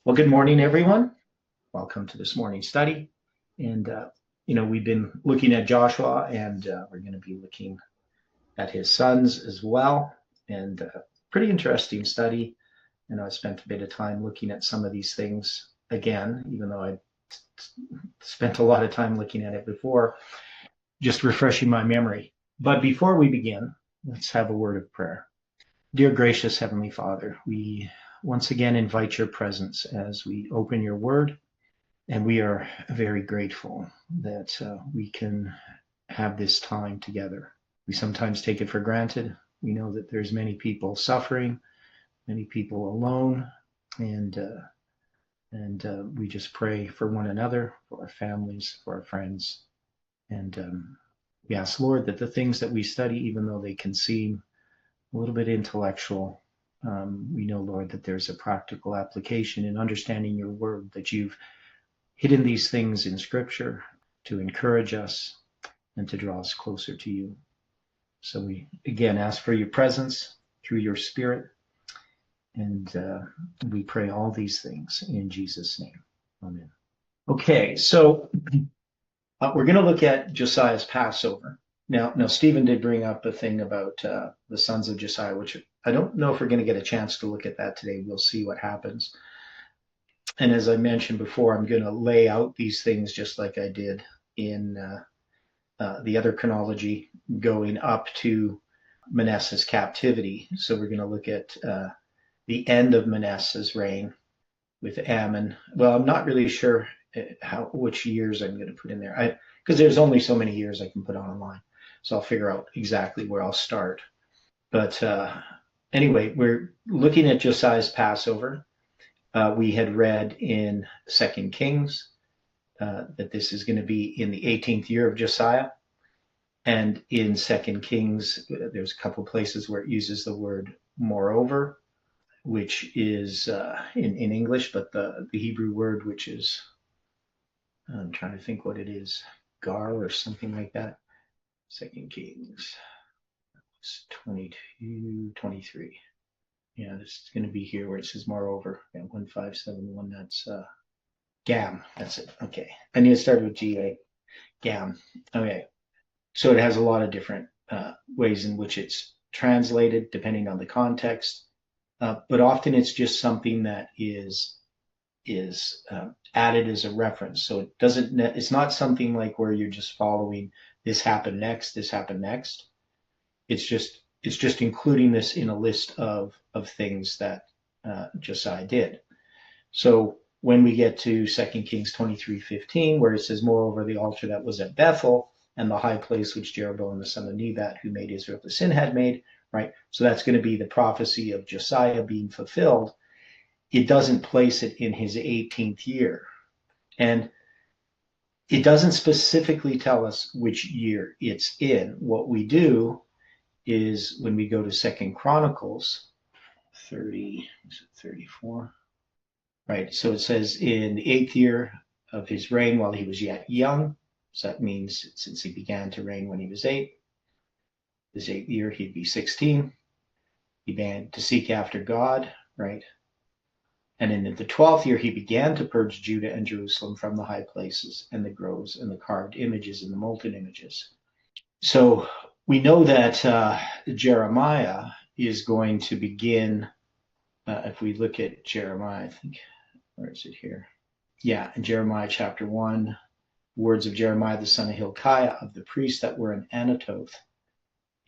Well, good morning, everyone. Welcome to this morning's study. And, we've been looking at Joshua, and we're going to be looking at his sons as well. And pretty interesting study. I spent a bit of time looking at some of these things again, even though I spent a lot of time looking at it before, just refreshing my memory. But before we begin, let's have a word of prayer. Dear gracious Heavenly Father, we once again invite your presence as we open your word, and we are very grateful that we can have this time together. We sometimes take it for granted. We know that there's many people suffering, many people alone, and we just pray for one another, for our families, for our friends. And we ask, Lord, that the things that we study, even though they can seem a little bit intellectual, we know, Lord, that there's a practical application in understanding your word, that you've hidden these things in Scripture to encourage us and to draw us closer to you. So we, again, ask for your presence through your Spirit, and we pray all these things in Jesus' name. Amen. Okay, so we're going to look at Josiah's Passover. Now, Stephen did bring up a thing about the sons of Josiah, which I don't know if we're going to get a chance to look at that today. We'll see what happens. And as I mentioned before, I'm going to lay out these things just like I did in the other chronology going up to Manasseh's captivity. So we're going to look at the end of Manasseh's reign with Ammon. Well, I'm not really sure which years I'm going to put in there, because there's only so many years I can put online. So I'll figure out exactly where I'll start. But anyway, we're looking at Josiah's Passover. We had read in 2 Kings that this is going to be in the 18th year of Josiah. And in 2 Kings, there's a couple places where it uses the word moreover, which is in English, but the Hebrew word, which is, I'm trying to think what it is, gar or something like that. 2 Kings 22, 23. Yeah, this is going to be here where it says moreover. Yeah, 1571, that's gam. That's it. Okay. I need to start with GA. Gam. Okay. So it has a lot of different ways in which it's translated depending on the context. But often it's just something that is added as a reference. So it doesn't, it's not something like where you're just following this happened next, this happened next. It's just including this in a list of things that Josiah did. So when we get to 2 Kings 23:15, where it says, moreover, the altar that was at Bethel and the high place which Jeroboam the son of Nebat, who made Israel to sin, had made, right? So that's going to be the prophecy of Josiah being fulfilled. It doesn't place it in his 18th year. And it doesn't specifically tell us which year it's in. What we do is when we go to 2 Chronicles 34, right? So it says in the 8th year of his reign while he was yet young. So that means since he began to reign when he was 8, his 8th year, he'd be 16. He began to seek after God, right? And in the 12th year, he began to purge Judah and Jerusalem from the high places and the groves and the carved images and the molten images. So we know that Jeremiah is going to begin, if we look at Jeremiah, I think, where is it here? Yeah, in Jeremiah chapter 1, words of Jeremiah the son of Hilkiah of the priests that were in Anatoth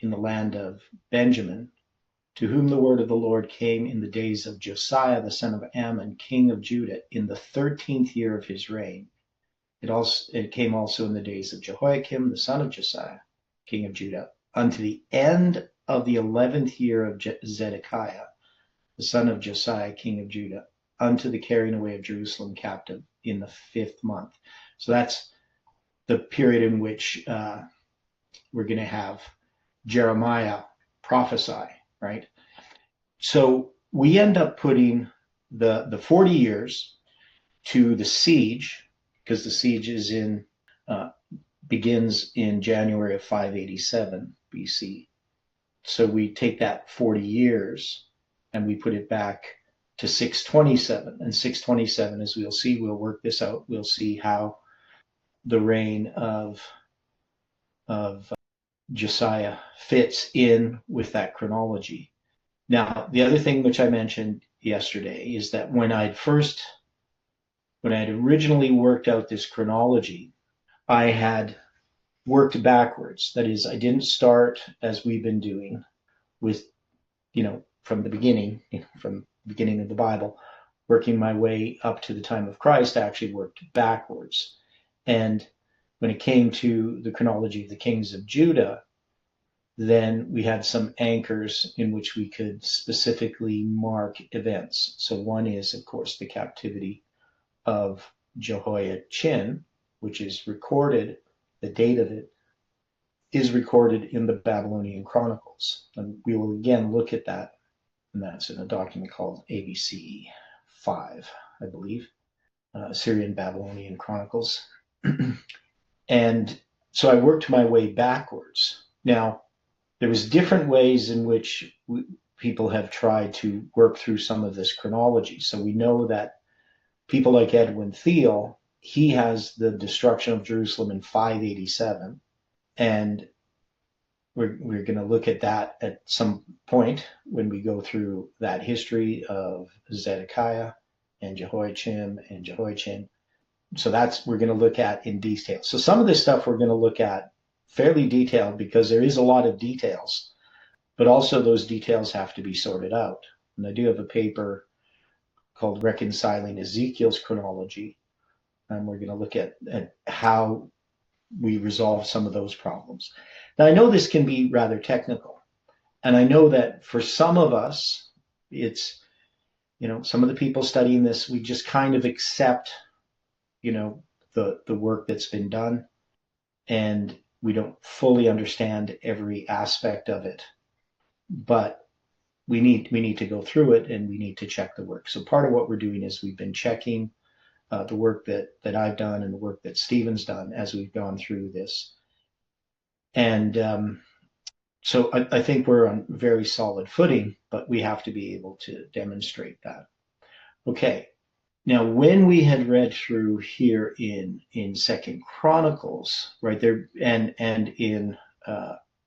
in the land of Benjamin, to whom the word of the Lord came in the days of Josiah the son of Ammon, king of Judah, in the 13th year of his reign. It came also in the days of Jehoiakim the son of Josiah, king of Judah, unto the end of the 11th year of Zedekiah, the son of Josiah, king of Judah, unto the carrying away of Jerusalem captive in the 5th month. So that's the period in which we're going to have Jeremiah prophesy, right? So we end up putting the 40 years to the siege, because the siege is begins in January of 587 BC. So we take that 40 years and we put it back to 627. And 627, as we'll see, we'll work this out. We'll see how the reign of Josiah fits in with that chronology. Now, the other thing which I mentioned yesterday is that when I had originally worked out this chronology, I had worked backwards. That is, I didn't start as we've been doing with, from the beginning, from the beginning of the Bible, working my way up to the time of Christ. I actually worked backwards. And when it came to the chronology of the kings of Judah, then we had some anchors in which we could specifically mark events. So one is, of course, the captivity of Jehoiachin, which is recorded, the date of it is recorded in the Babylonian Chronicles. And we will again look at that, and that's in a document called ABC 5, I believe, Syrian Babylonian Chronicles. And so I worked my way backwards. Now, there was different ways in which people have tried to work through some of this chronology. So we know that people like Edwin Thiel, he has the destruction of Jerusalem in 587. And we're going to look at that at some point when we go through that history of Zedekiah and Jehoiachin and Jehoiachin. So we're going to look at in detail. So some of this stuff we're going to look at fairly detailed because there is a lot of details, but also those details have to be sorted out. And I do have a paper called Reconciling Ezekiel's Chronology, and we're going to look at how we resolve some of those problems. Now, I know this can be rather technical, and I know that for some of us, it's, some of the people studying this, we just kind of accept, the work that's been done, and we don't fully understand every aspect of it, but we need to go through it and we need to check the work. So part of what we're doing is we've been checking the work that I've done and the work that Stephen's done as we've gone through this. And so I think we're on very solid footing, but we have to be able to demonstrate that. Okay. Now, when we had read through here in Second Chronicles, right there, and in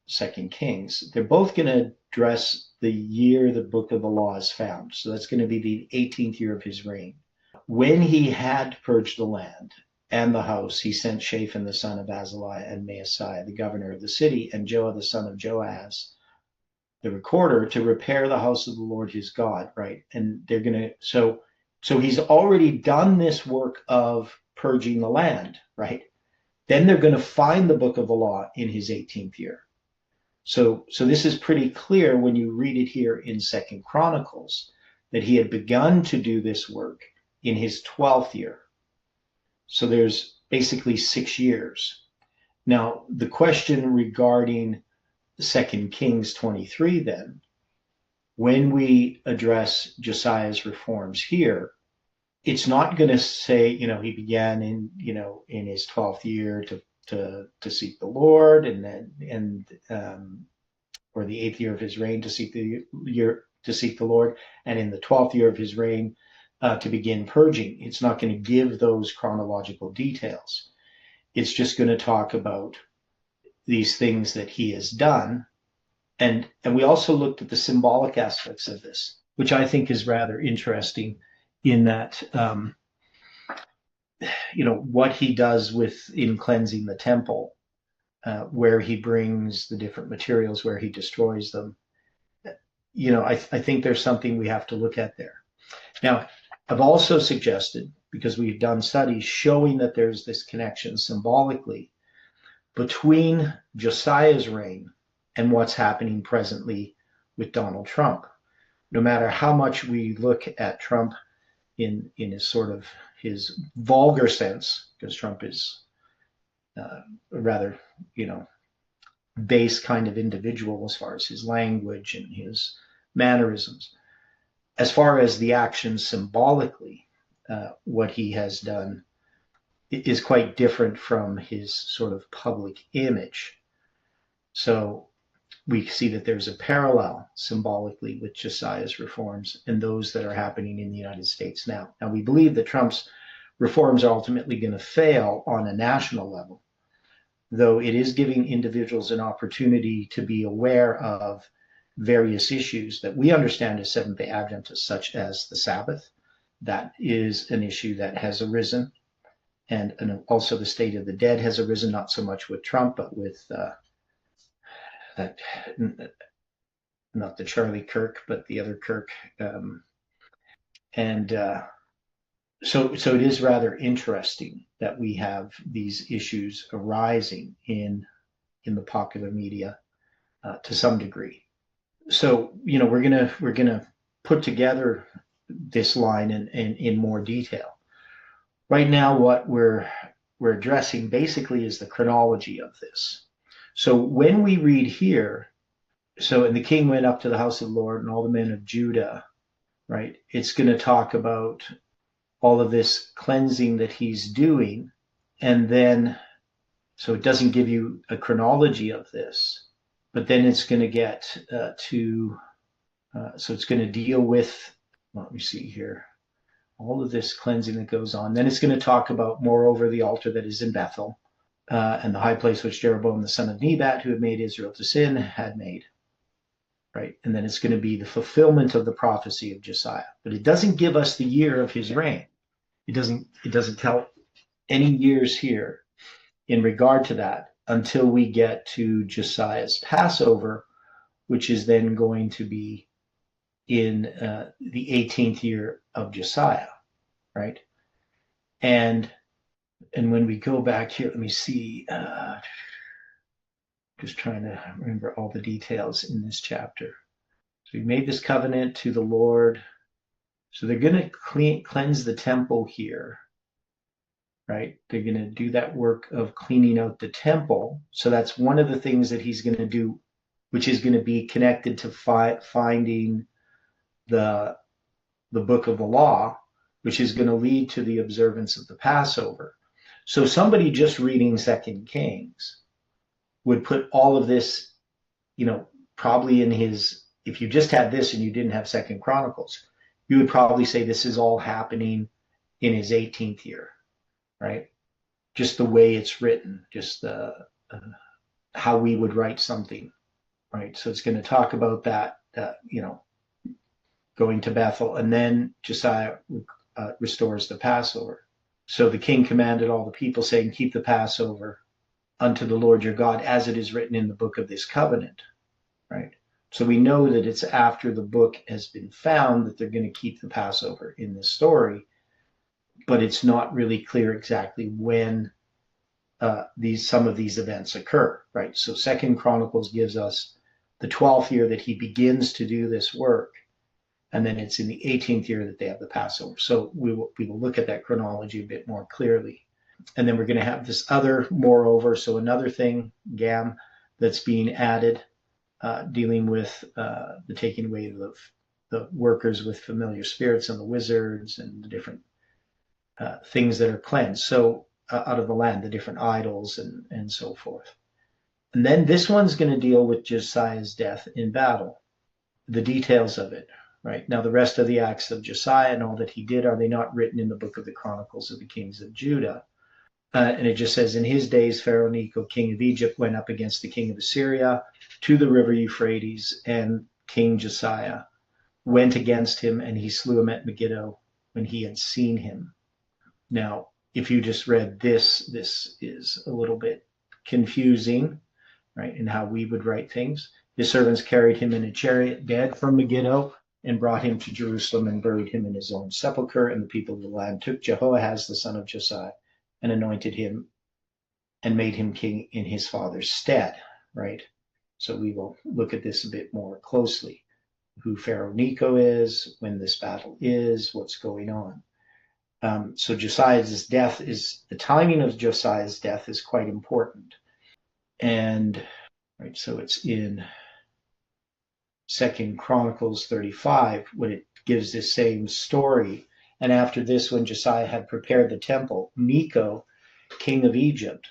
Second Kings, they're both going to address the year the book of the law is found. So that's going to be the 18th year of his reign. When he had purged the land and the house, he sent Shaphan the son of Azaliah and Maaseiah, the governor of the city, and Joah the son of Joahaz, the recorder, to repair the house of the Lord his God, right? And they're going to, so he's already done this work of purging the land, right? Then they're going to find the book of the law in his 18th year. So this is pretty clear when you read it here in Second Chronicles that he had begun to do this work in his 12th year. So there's basically 6 years. Now, the question regarding 2 Kings 23 then, when we address Josiah's reforms here, it's not going to say, he began in his 12th year to seek the Lord, and then or the 8th year of his reign to seek the Lord, and in the 12th year of his reign to begin purging. It's not going to give those chronological details. It's just going to talk about these things that he has done. And we also looked at the symbolic aspects of this, which I think is rather interesting in that, what he does in cleansing the temple, where he brings the different materials, where he destroys them. I think there's something we have to look at there. Now, I've also suggested, because we've done studies showing that there's this connection symbolically between Josiah's reign and what's happening presently with Donald Trump. No matter how much we look at Trump in his sort of his vulgar sense, because Trump is a rather, base kind of individual as far as his language and his mannerisms. As far as the action symbolically, what he has done is quite different from his sort of public image. So we see that there's a parallel symbolically with Josiah's reforms and those that are happening in the United States now. Now, we believe that Trump's reforms are ultimately going to fail on a national level, though it is giving individuals an opportunity to be aware of various issues that we understand as Seventh-day Adventists, such as the Sabbath. That is an issue that has arisen. And also the state of the dead has arisen, not so much with Trump, but with that, not the Charlie Kirk, but the other Kirk. So it is rather interesting that we have these issues arising in the popular media to some degree. So, we're gonna put together this line in more detail. Right now, what we're addressing basically is the chronology of this. So when we read here, and the king went up to the house of the Lord and all the men of Judah, right? It's going to talk about all of this cleansing that he's doing. And then, so it doesn't give you a chronology of this, but then it's going to get so it's going to deal with, let me see here, all of this cleansing that goes on. Then it's going to talk about, moreover, the altar that is in Bethel, and the high place which Jeroboam the son of Nebat, who had made Israel to sin, had made. Right? And then it's going to be the fulfillment of the prophecy of Josiah. But it doesn't give us the year of his reign. It doesn't tell any years here in regard to that until we get to Josiah's Passover, which is then going to be in the 18th year of Josiah, right? And when we go back here, let me see, just trying to remember all the details in this chapter. So he made this covenant to the Lord. So they're going to cleanse the temple here, right? They're going to do that work of cleaning out the temple. So that's one of the things that he's going to do, which is going to be connected to finding the book of the law, which is going to lead to the observance of the Passover. So somebody just reading 2 Kings would put all of this, probably in his, if you just had this and you didn't have 2 Chronicles, you would probably say this is all happening in his 18th year, right? Just the way it's written, just how we would write something, right? So it's going to talk about that, going to Bethel, and then Josiah restores the Passover. So the king commanded all the people, saying, keep the Passover unto the Lord your God, as it is written in the book of this covenant, right? So we know that it's after the book has been found that they're going to keep the Passover in this story, but it's not really clear exactly when some of these events occur, right? So 2 Chronicles gives us the 12th year that he begins to do this work, and then it's in the 18th year that they have the Passover. So we will look at that chronology a bit more clearly. And then we're going to have this other moreover, so another thing, Gam, that's being added, dealing with the taking away of the workers with familiar spirits and the wizards and the different things that are cleansed. So out of the land, the different idols and so forth. And then this one's going to deal with Josiah's death in battle, the details of it. Right. Now, the rest of the acts of Josiah and all that he did, are they not written in the book of the Chronicles of the kings of Judah? And it just says, in his days, Pharaoh Necho, king of Egypt, went up against the king of Assyria to the river Euphrates, and King Josiah went against him, and he slew him at Megiddo when he had seen him. Now, if you just read this is a little bit confusing, right, in how we would write things. His servants carried him in a chariot dead from Megiddo, and brought him to Jerusalem and buried him in his own sepulchre. And the people of the land took Jehoahaz, the son of Josiah, and anointed him and made him king in his father's stead, right? So we will look at this a bit more closely, who Pharaoh Necho is, when this battle is, what's going on. So Josiah's death the timing of Josiah's death is quite important. And, right, so it's in 2 Chronicles 35, when it gives this same story. And after this, when Josiah had prepared the temple, Necho, king of Egypt,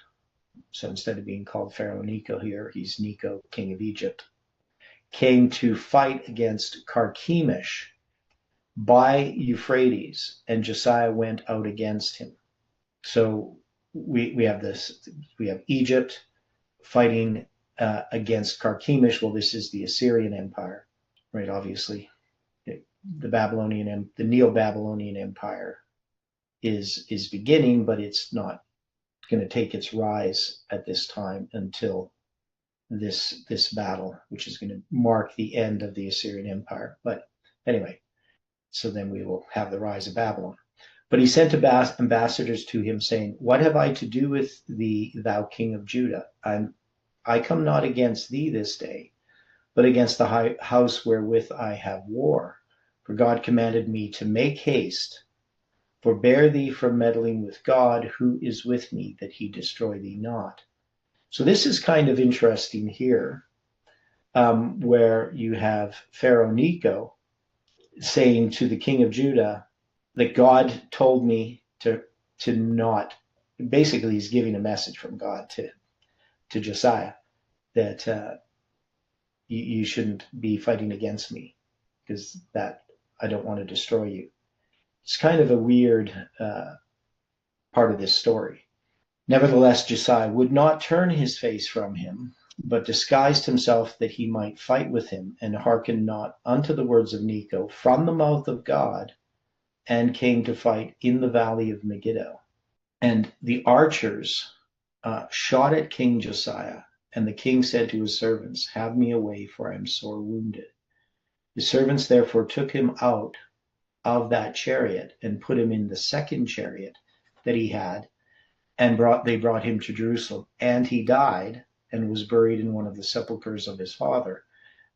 so instead of being called Pharaoh Necho here, he's Necho, king of Egypt, came to fight against Carchemish by Euphrates, and Josiah went out against him. So we have this. We have Egypt fighting against Carchemish. Well, this is the Assyrian Empire, right? Obviously, the Neo-Babylonian Empire is beginning, but it's not going to take its rise at this time until this battle, which is going to mark the end of the Assyrian Empire. But anyway, so then we will have the rise of Babylon. But he sent ambassadors to him, saying, "What have I to do with thee, thou king of Judah? I come not against thee this day, but against the house wherewith I have war. For God commanded me to make haste, forbear thee from meddling with God, who is with me, that he destroy thee not." So this is kind of interesting here, where you have Pharaoh Necho saying to the king of Judah that God told me to not. Basically, he's giving a message from God to Josiah that you shouldn't be fighting against me, because that I don't want to destroy you. It's kind of a weird part of this story. Nevertheless, Josiah would not turn his face from him, but disguised himself that he might fight with him, and hearkened not unto the words of Necho from the mouth of God, and came to fight in the valley of Megiddo. And the archers shot at King Josiah, and the king said to his servants, "Have me away, for I am sore wounded." His servants therefore took him out of that chariot, and put him in the second chariot that he had, and they brought him to Jerusalem. And he died, and was buried in one of the sepulchres of his father.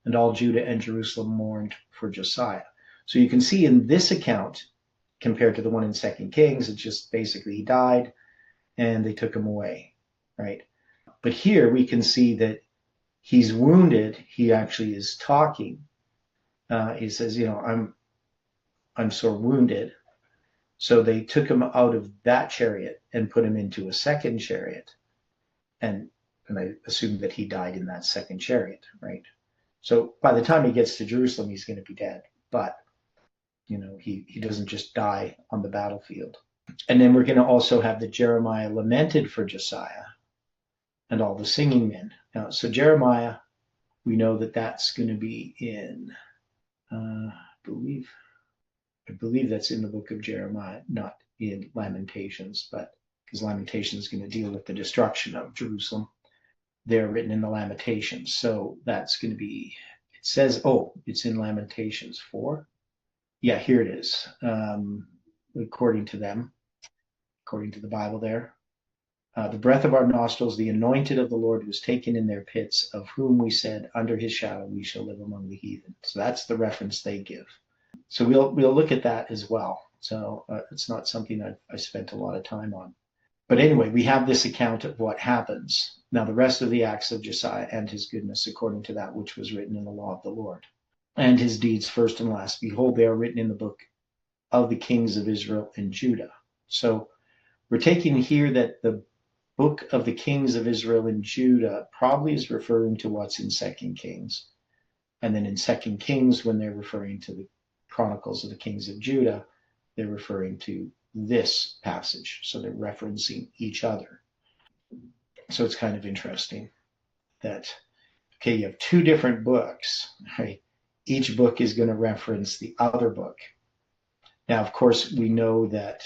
And all Judah and Jerusalem mourned for Josiah. So you can see in this account, compared to the one in 2 Kings, it's just basically he died, and they took him away, right? But here we can see that he's wounded. He actually is talking. He says, I'm sore wounded. So they took him out of that chariot and put him into a second chariot. And I assume that he died in that second chariot, right? So by the time he gets to Jerusalem, he's going to be dead. But, he doesn't just die on the battlefield. And then we're going to also have that Jeremiah lamented for Josiah and all the singing men. Now, so Jeremiah, we know that that's going to be in, I believe that's in the book of Jeremiah, not in Lamentations, but because Lamentations is going to deal with the destruction of Jerusalem. They're written in the Lamentations. So that's going to be, it says, it's in Lamentations 4. Yeah, here it is. According to them, according to the Bible there. The breath of our nostrils, the anointed of the Lord was taken in their pits, of whom we said, under his shadow we shall live among the heathen. So that's the reference they give. So we'll look at that as well. So it's not something I spent a lot of time on. But anyway, we have this account of what happens. Now the rest of the acts of Josiah and his goodness, according to that which was written in the law of the Lord, and his deeds first and last, behold, they are written in the book of the kings of Israel and Judah. So we're taking here that the book of the kings of Israel and Judah probably is referring to what's in 2 Kings. And then in 2 Kings, when they're referring to the Chronicles of the kings of Judah, they're referring to this passage. So they're referencing each other. So it's kind of interesting that, you have two different books, right? Each book is going to reference the other book. Now, of course, we know that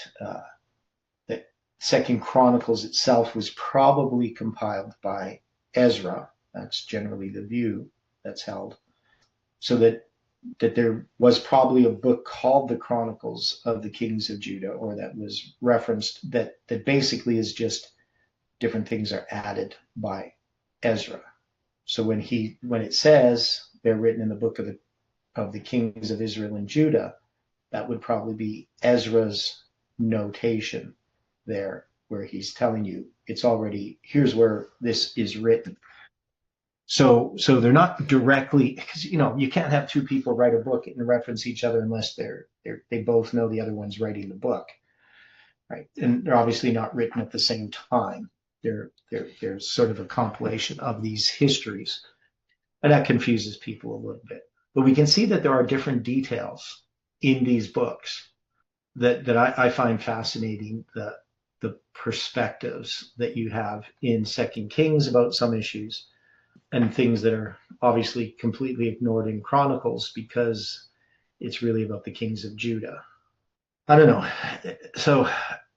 that 2 Chronicles itself was probably compiled by Ezra. That's generally the view that's held. So that there was probably a book called the Chronicles of the Kings of Judah, or that was referenced, that basically is just different things are added by Ezra. So when it says they're written in the book of the Kings of Israel and Judah, that would probably be Ezra's notation there, where he's telling you it's already, here's where this is written. So they're not directly, because you can't have two people write a book and reference each other unless they both know the other one's writing the book, right? And they're obviously not written at the same time. They're sort of a compilation of these histories. And that confuses people a little bit. But we can see that there are different details in these books that I find fascinating. The perspectives that you have in Second Kings about some issues, and things that are obviously completely ignored in Chronicles because it's really about the kings of Judah. I don't know. So,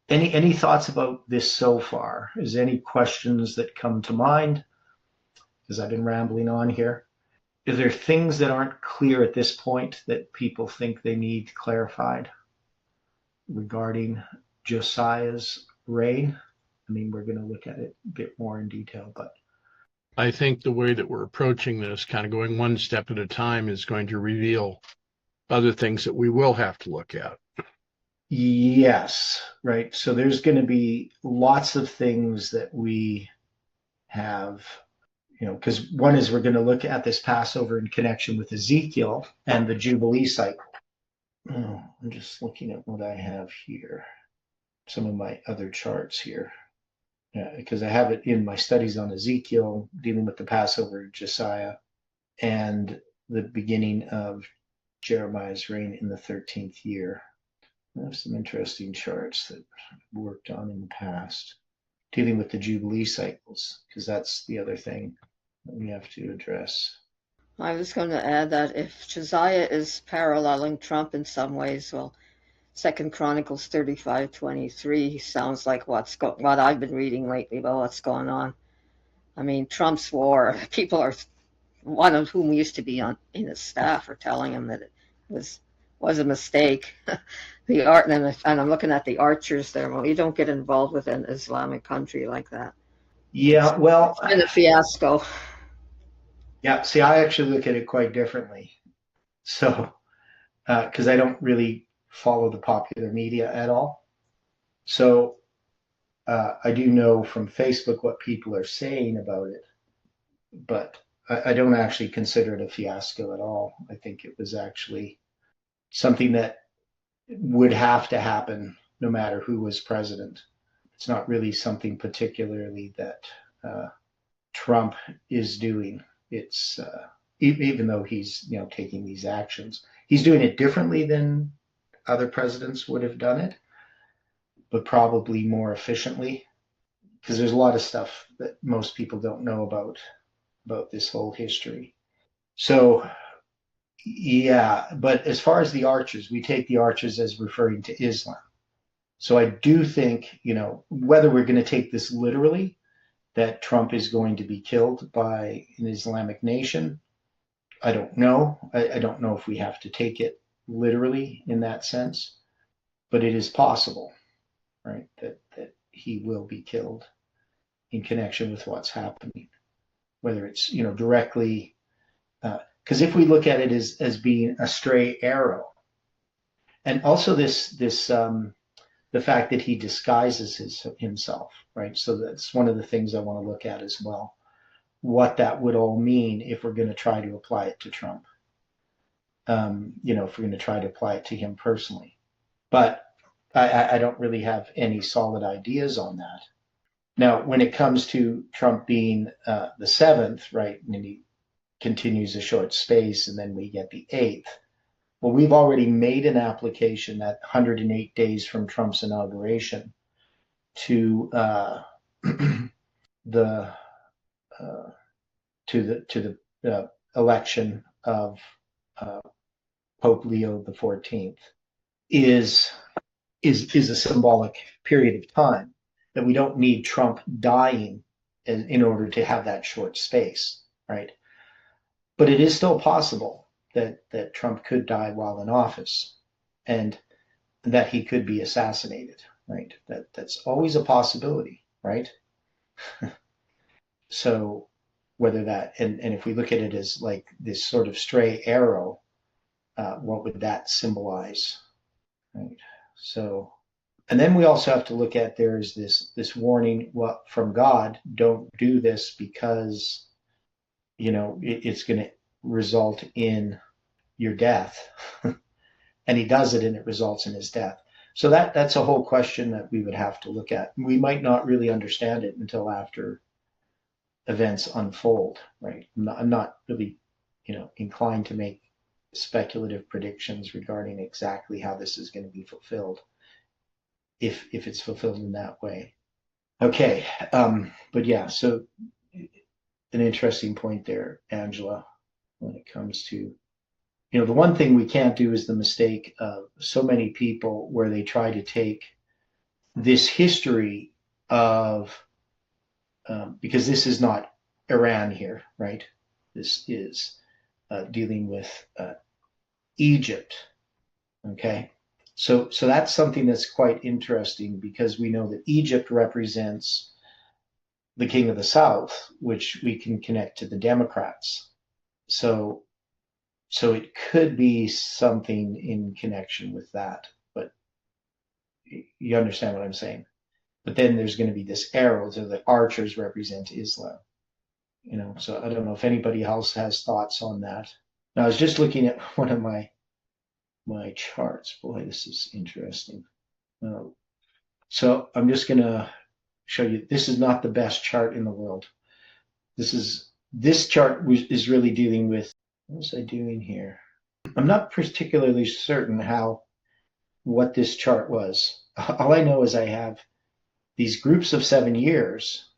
any thoughts about this so far? Is there any questions that come to mind? Because I've been rambling on here. Is there things that aren't clear at this point that people think they need clarified regarding Josiah's reign? I mean, we're going to look at it a bit more in detail, but I think the way that we're approaching this, kind of going one step at a time, is going to reveal other things that we will have to look at. yes, right. So there's going to be lots of things that we have, because one is we're going to look at this Passover in connection with Ezekiel and the Jubilee cycle. Oh, I'm just looking at what I have here, some of my other charts here, because I have it in my studies on Ezekiel, dealing with the Passover, Josiah, and the beginning of Jeremiah's reign in the 13th year. I have some interesting charts that I've worked on in the past, dealing with the Jubilee cycles, because that's the other thing that we have to address. I was going to add that if Josiah is paralleling Trump in some ways, well, 2 Chronicles 35:23 sounds like what I've been reading lately about what's going on. I mean, Trump's war, people are, one of whom used to be in his staff are telling him that it was a mistake. The art, and I'm looking at the archers there. Well, you don't get involved with an Islamic country like that. Yeah, well, It's been a fiasco. yeah, see, I actually look at it quite differently. So, because I don't really follow the popular media at all. So, I do know from Facebook what people are saying about it, but I don't actually consider it a fiasco at all. I think it was actually something that would have to happen no matter who was president. It's not really something particularly that Trump is doing. It's even though he's taking these actions, he's doing it differently than other presidents would have done it, but probably more efficiently, because there's a lot of stuff that most people don't know about this whole history. So yeah, but as far as the archers, we take the archers as referring to Islam. So I do think, whether we're going to take this literally, that Trump is going to be killed by an Islamic nation, I don't know. I don't know if we have to take it literally in that sense, but it is possible, right, that he will be killed in connection with what's happening, whether it's directly, because if we look at it as being a stray arrow, and also this the fact that he disguises himself, right? So that's one of the things I want to look at as well, what that would all mean if we're going to try to apply it to Trump, if we're going to try to apply it to him personally. But I don't really have any solid ideas on that. Now, when it comes to Trump being the seventh, right, and he continues a short space, and then we get the eighth. Well, we've already made an application at 108 days from Trump's inauguration to the election of Pope Leo XIV is a symbolic period of time that we don't need Trump dying in order to have that short space, right? But it is still possible that Trump could die while in office, and that he could be assassinated, right? That's always a possibility, right? So whether that, and if we look at it as like this sort of stray arrow, what would that symbolize, right? So, and then we also have to look at, there's this warning from God, don't do this because it's going to result in your death. And he does it and it results in his death. So that's a whole question that we would have to look at. We might not really understand it until after events unfold, right? I'm not really, inclined to make speculative predictions regarding exactly how this is going to be fulfilled, if it's fulfilled in that way. Okay, but yeah, so an interesting point there, Angela, when it comes to, the one thing we can't do is the mistake of so many people where they try to take this history of, because this is not Iran here, right? This is dealing with Egypt. Okay, so that's something that's quite interesting, because we know that Egypt represents the king of the south, which we can connect to the Democrats. So it could be something in connection with that, but you understand what I'm saying. But then there's going to be this arrow, so the archers represent Islam. So I don't know if anybody else has thoughts on that. Now, I was just looking at one of my charts. Boy, this is interesting. So I'm just going to show you. This is not the best chart in the world. This chart is really dealing with, what was I doing here? I'm not particularly certain what this chart was. All I know is I have these groups of 7 years.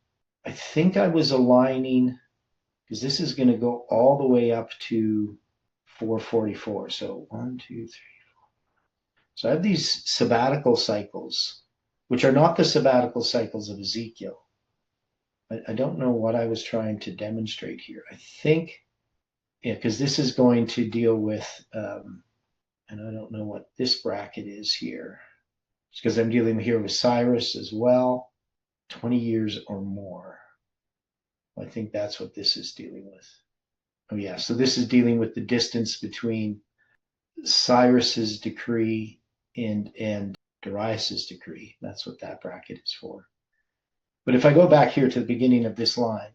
I think I was aligning, because this is going to go all the way up to 444. So 1, 2, 3, 4. So I have these sabbatical cycles, which are not the sabbatical cycles of Ezekiel. I don't know what I was trying to demonstrate here. I think, because this is going to deal with, and I don't know what this bracket is here. It's because I'm dealing here with Cyrus as well, 20 years or more. I think that's what this is dealing with. Oh yeah, so this is dealing with the distance between Cyrus's decree and Darius's decree. That's what that bracket is for. But if I go back here to the beginning of this line,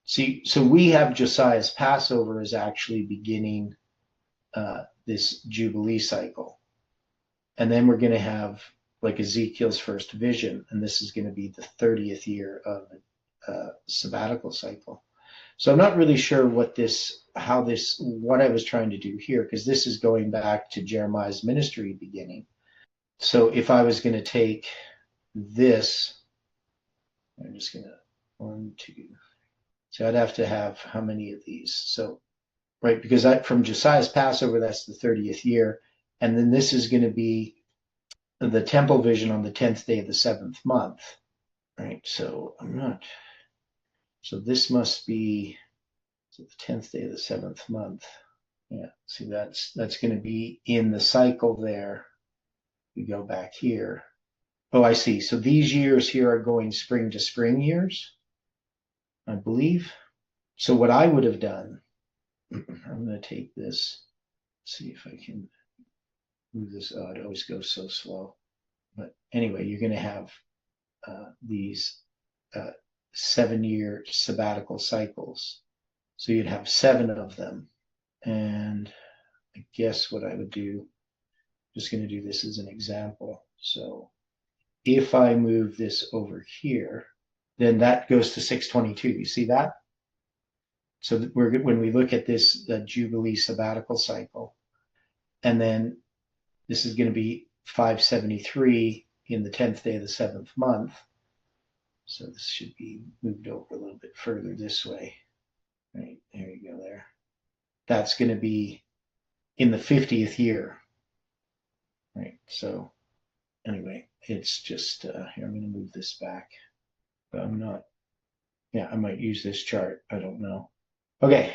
see, so we have Josiah's Passover is actually beginning this Jubilee cycle. And then we're going to have like Ezekiel's first vision, and this is going to be the 30th year of a sabbatical cycle. So I'm not really sure what I was trying to do here, because this is going back to Jeremiah's ministry beginning. So if I was going to take this, I'm just going to 1, 2. So I'd have to have how many of these? So, right, because from Josiah's Passover, that's the 30th year. And then this is going to be the temple vision on the 10th day of the 7th month. Right, so so this must be the 10th day of the 7th month. Yeah, see, that's going to be in the cycle there. We go back here. Oh, I see. So these years here are going spring to spring years, I believe. So what I would have done, I'm going to take this, see if I can move this. Oh, it always goes so slow. But anyway, you're going to have these 7-year sabbatical cycles. So you'd have 7 of them. And I guess what I would do, just going to do this as an example. So if I move this over here, then that goes to 622. You see that? So when we look at this Jubilee sabbatical cycle, and then this is going to be 573 in the 10th day of the 7th month. So this should be moved over a little bit further this way. Right, there you go there. That's going to be in the 50th year. Right, so anyway, it's just, here, I'm going to move this back. But I'm not, yeah, I might use this chart. I don't know. Okay,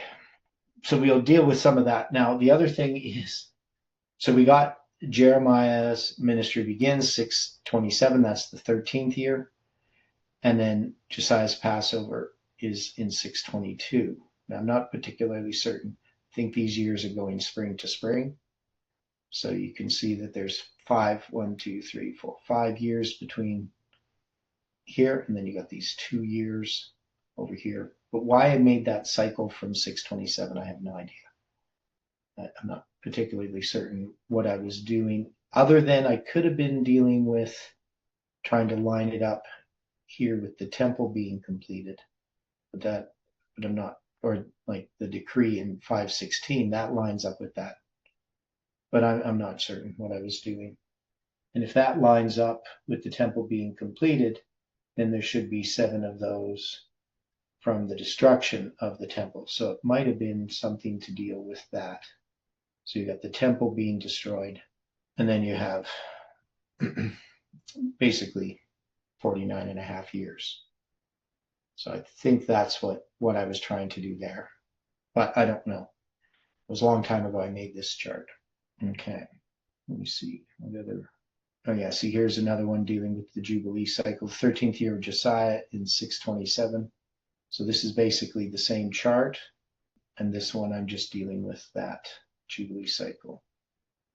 so we'll deal with some of that. Now, the other thing is, so we got Jeremiah's ministry begins 627, that's the 13th year. And then Josiah's Passover is in 622. Now, I'm not particularly certain. I think these years are going spring to spring. So you can see that there's 5 years between here, and then you got these 2 years over here. But why I made that cycle from 627, I have no idea. I'm not particularly certain what I was doing, other than I could have been dealing with trying to line it up here with the temple being completed. but I'm not, or like the decree in 516, that lines up with that. But I'm not certain what I was doing. And if that lines up with the temple being completed, then there should be 7 of those from the destruction of the temple. So it might have been something to deal with that. So you got the temple being destroyed, and then you have basically 49 and a half years. So I think that's what I was trying to do there. But I don't know. It was a long time ago I made this chart. Okay. Let me see. Oh yeah, see here's another one dealing with the Jubilee cycle, 13th year of Josiah in 627. So this is basically the same chart. And this one I'm just dealing with that Jubilee cycle.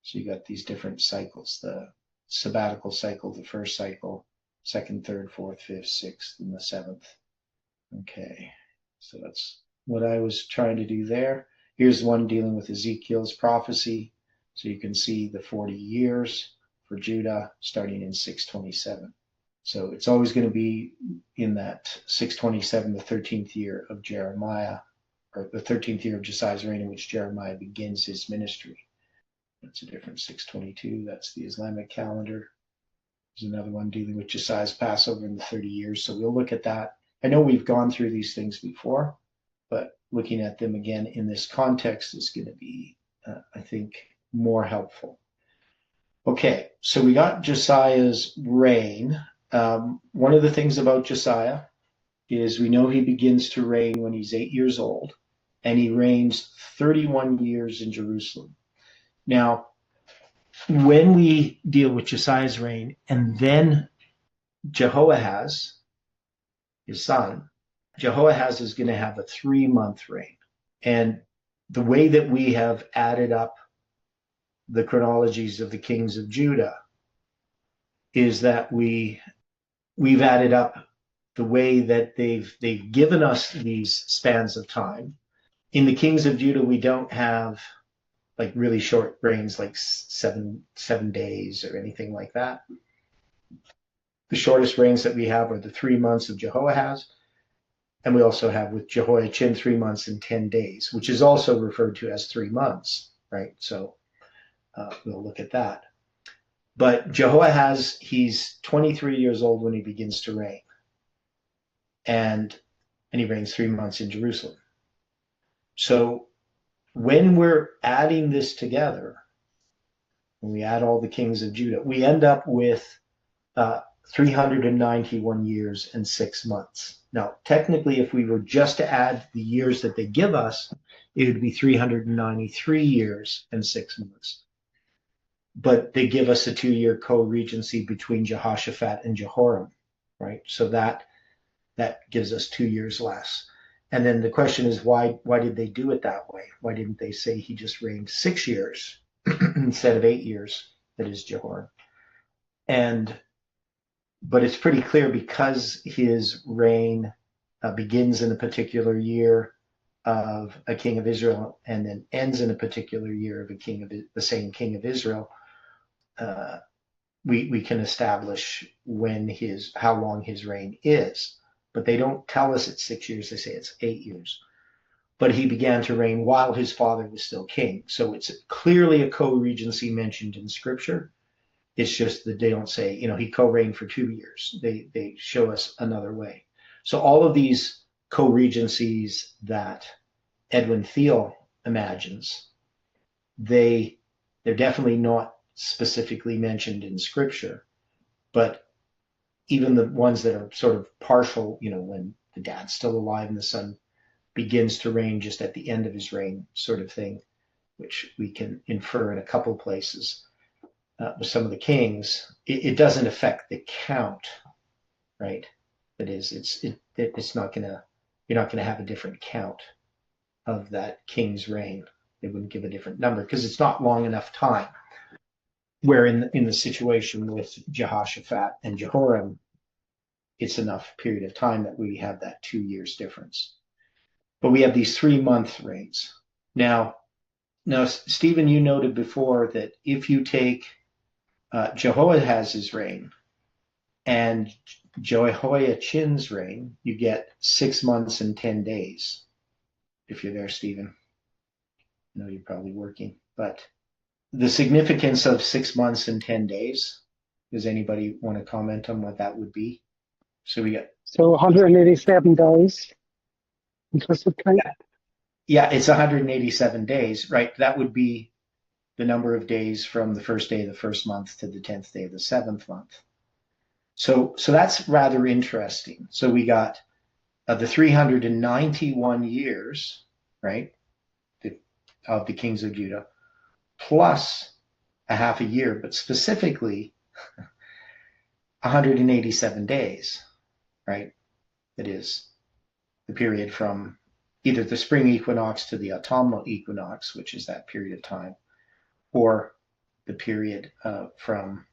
So you got these different cycles, the sabbatical cycle, the first cycle, second, third, fourth, fifth, sixth, and the 7th. Okay, so that's what I was trying to do there. Here's one dealing with Ezekiel's prophecy. So you can see the 40 years for Judah starting in 627. So it's always going to be in that 627, the 13th year of Jeremiah, or the 13th year of Josiah's reign, in which Jeremiah begins his ministry. That's a different 622. That's the Islamic calendar. There's another one dealing with Josiah's Passover in the 30 years. So we'll look at that. I know we've gone through these things before, but looking at them again in this context is going to be, I think, more helpful. Okay, so we got Josiah's reign. One of the things about Josiah is we know he begins to reign when he's 8 years old, and he reigns 31 years in Jerusalem. Now, when we deal with Josiah's reign and then Jehoahaz, his son, Jehoahaz is going to have a 3-month reign. And the way that we have added up the chronologies of the kings of Judah is that we've added up the way that they've given us these spans of time. In the kings of Judah, we don't have like really short reigns, like seven days or anything like that. The shortest reigns that we have are the 3 months of Jehoahaz. And we also have with Jehoiachin 3 months and 10 days, which is also referred to as 3 months, right? So we'll look at that. But Jehoahaz, he's 23 years old when he begins to reign. And he reigns 3 months in Jerusalem. So when we're adding this together, when we add all the kings of Judah, we end up with 391 years and 6 months. Now, technically, if we were just to add the years that they give us, it would be 393 years and 6 months. But they give us a 2-year co-regency between Jehoshaphat and Jehoram, right? So that gives us 2 years less. And then the question is, why did they do it that way? Why didn't they say he just reigned 6 years instead of 8 years, that is Jehoram? But it's pretty clear because his reign begins in a particular year of a king of Israel and then ends in a particular year of the same king of Israel, we can establish how long his reign is. But they don't tell us it's 6 years, they say it's 8 years. But he began to reign while his father was still king. So it's clearly a co-regency mentioned in Scripture. It's just that they don't say, he co-reigned for 2 years. They show us another way. So all of these co-regencies that Edwin Thiel imagines, they're definitely not specifically mentioned in Scripture, but even the ones that are sort of partial, when the dad's still alive and the son begins to reign just at the end of his reign sort of thing, which we can infer in a couple places with some of the kings, it doesn't affect the count, right? That is, it's not you're not gonna have a different count of that king's reign. They wouldn't give a different number because it's not long enough time. Where in the situation with Jehoshaphat and Jehoram, it's enough period of time that we have that 2 years difference. But we have these 3-month reigns. Now, Stephen, you noted before that if you take Jehoahaz's reign And Jehoiachin's reign, you get 6 months and 10 days. If you're there, Stephen, I know you're probably working, but the significance of 6 months and 10 days, does anybody want to comment on what that would be? So we got, So 187 days. Implicit count. yeah, it's 187 days, right? That would be the number of days from the first day of the first month to the 10th day of the seventh month. So that's rather interesting. So we got the 391 years, right, of the kings of Judah, plus a half a year, but specifically 187 days, right? That is the period from either the spring equinox to the autumnal equinox, which is that period of time, or the period from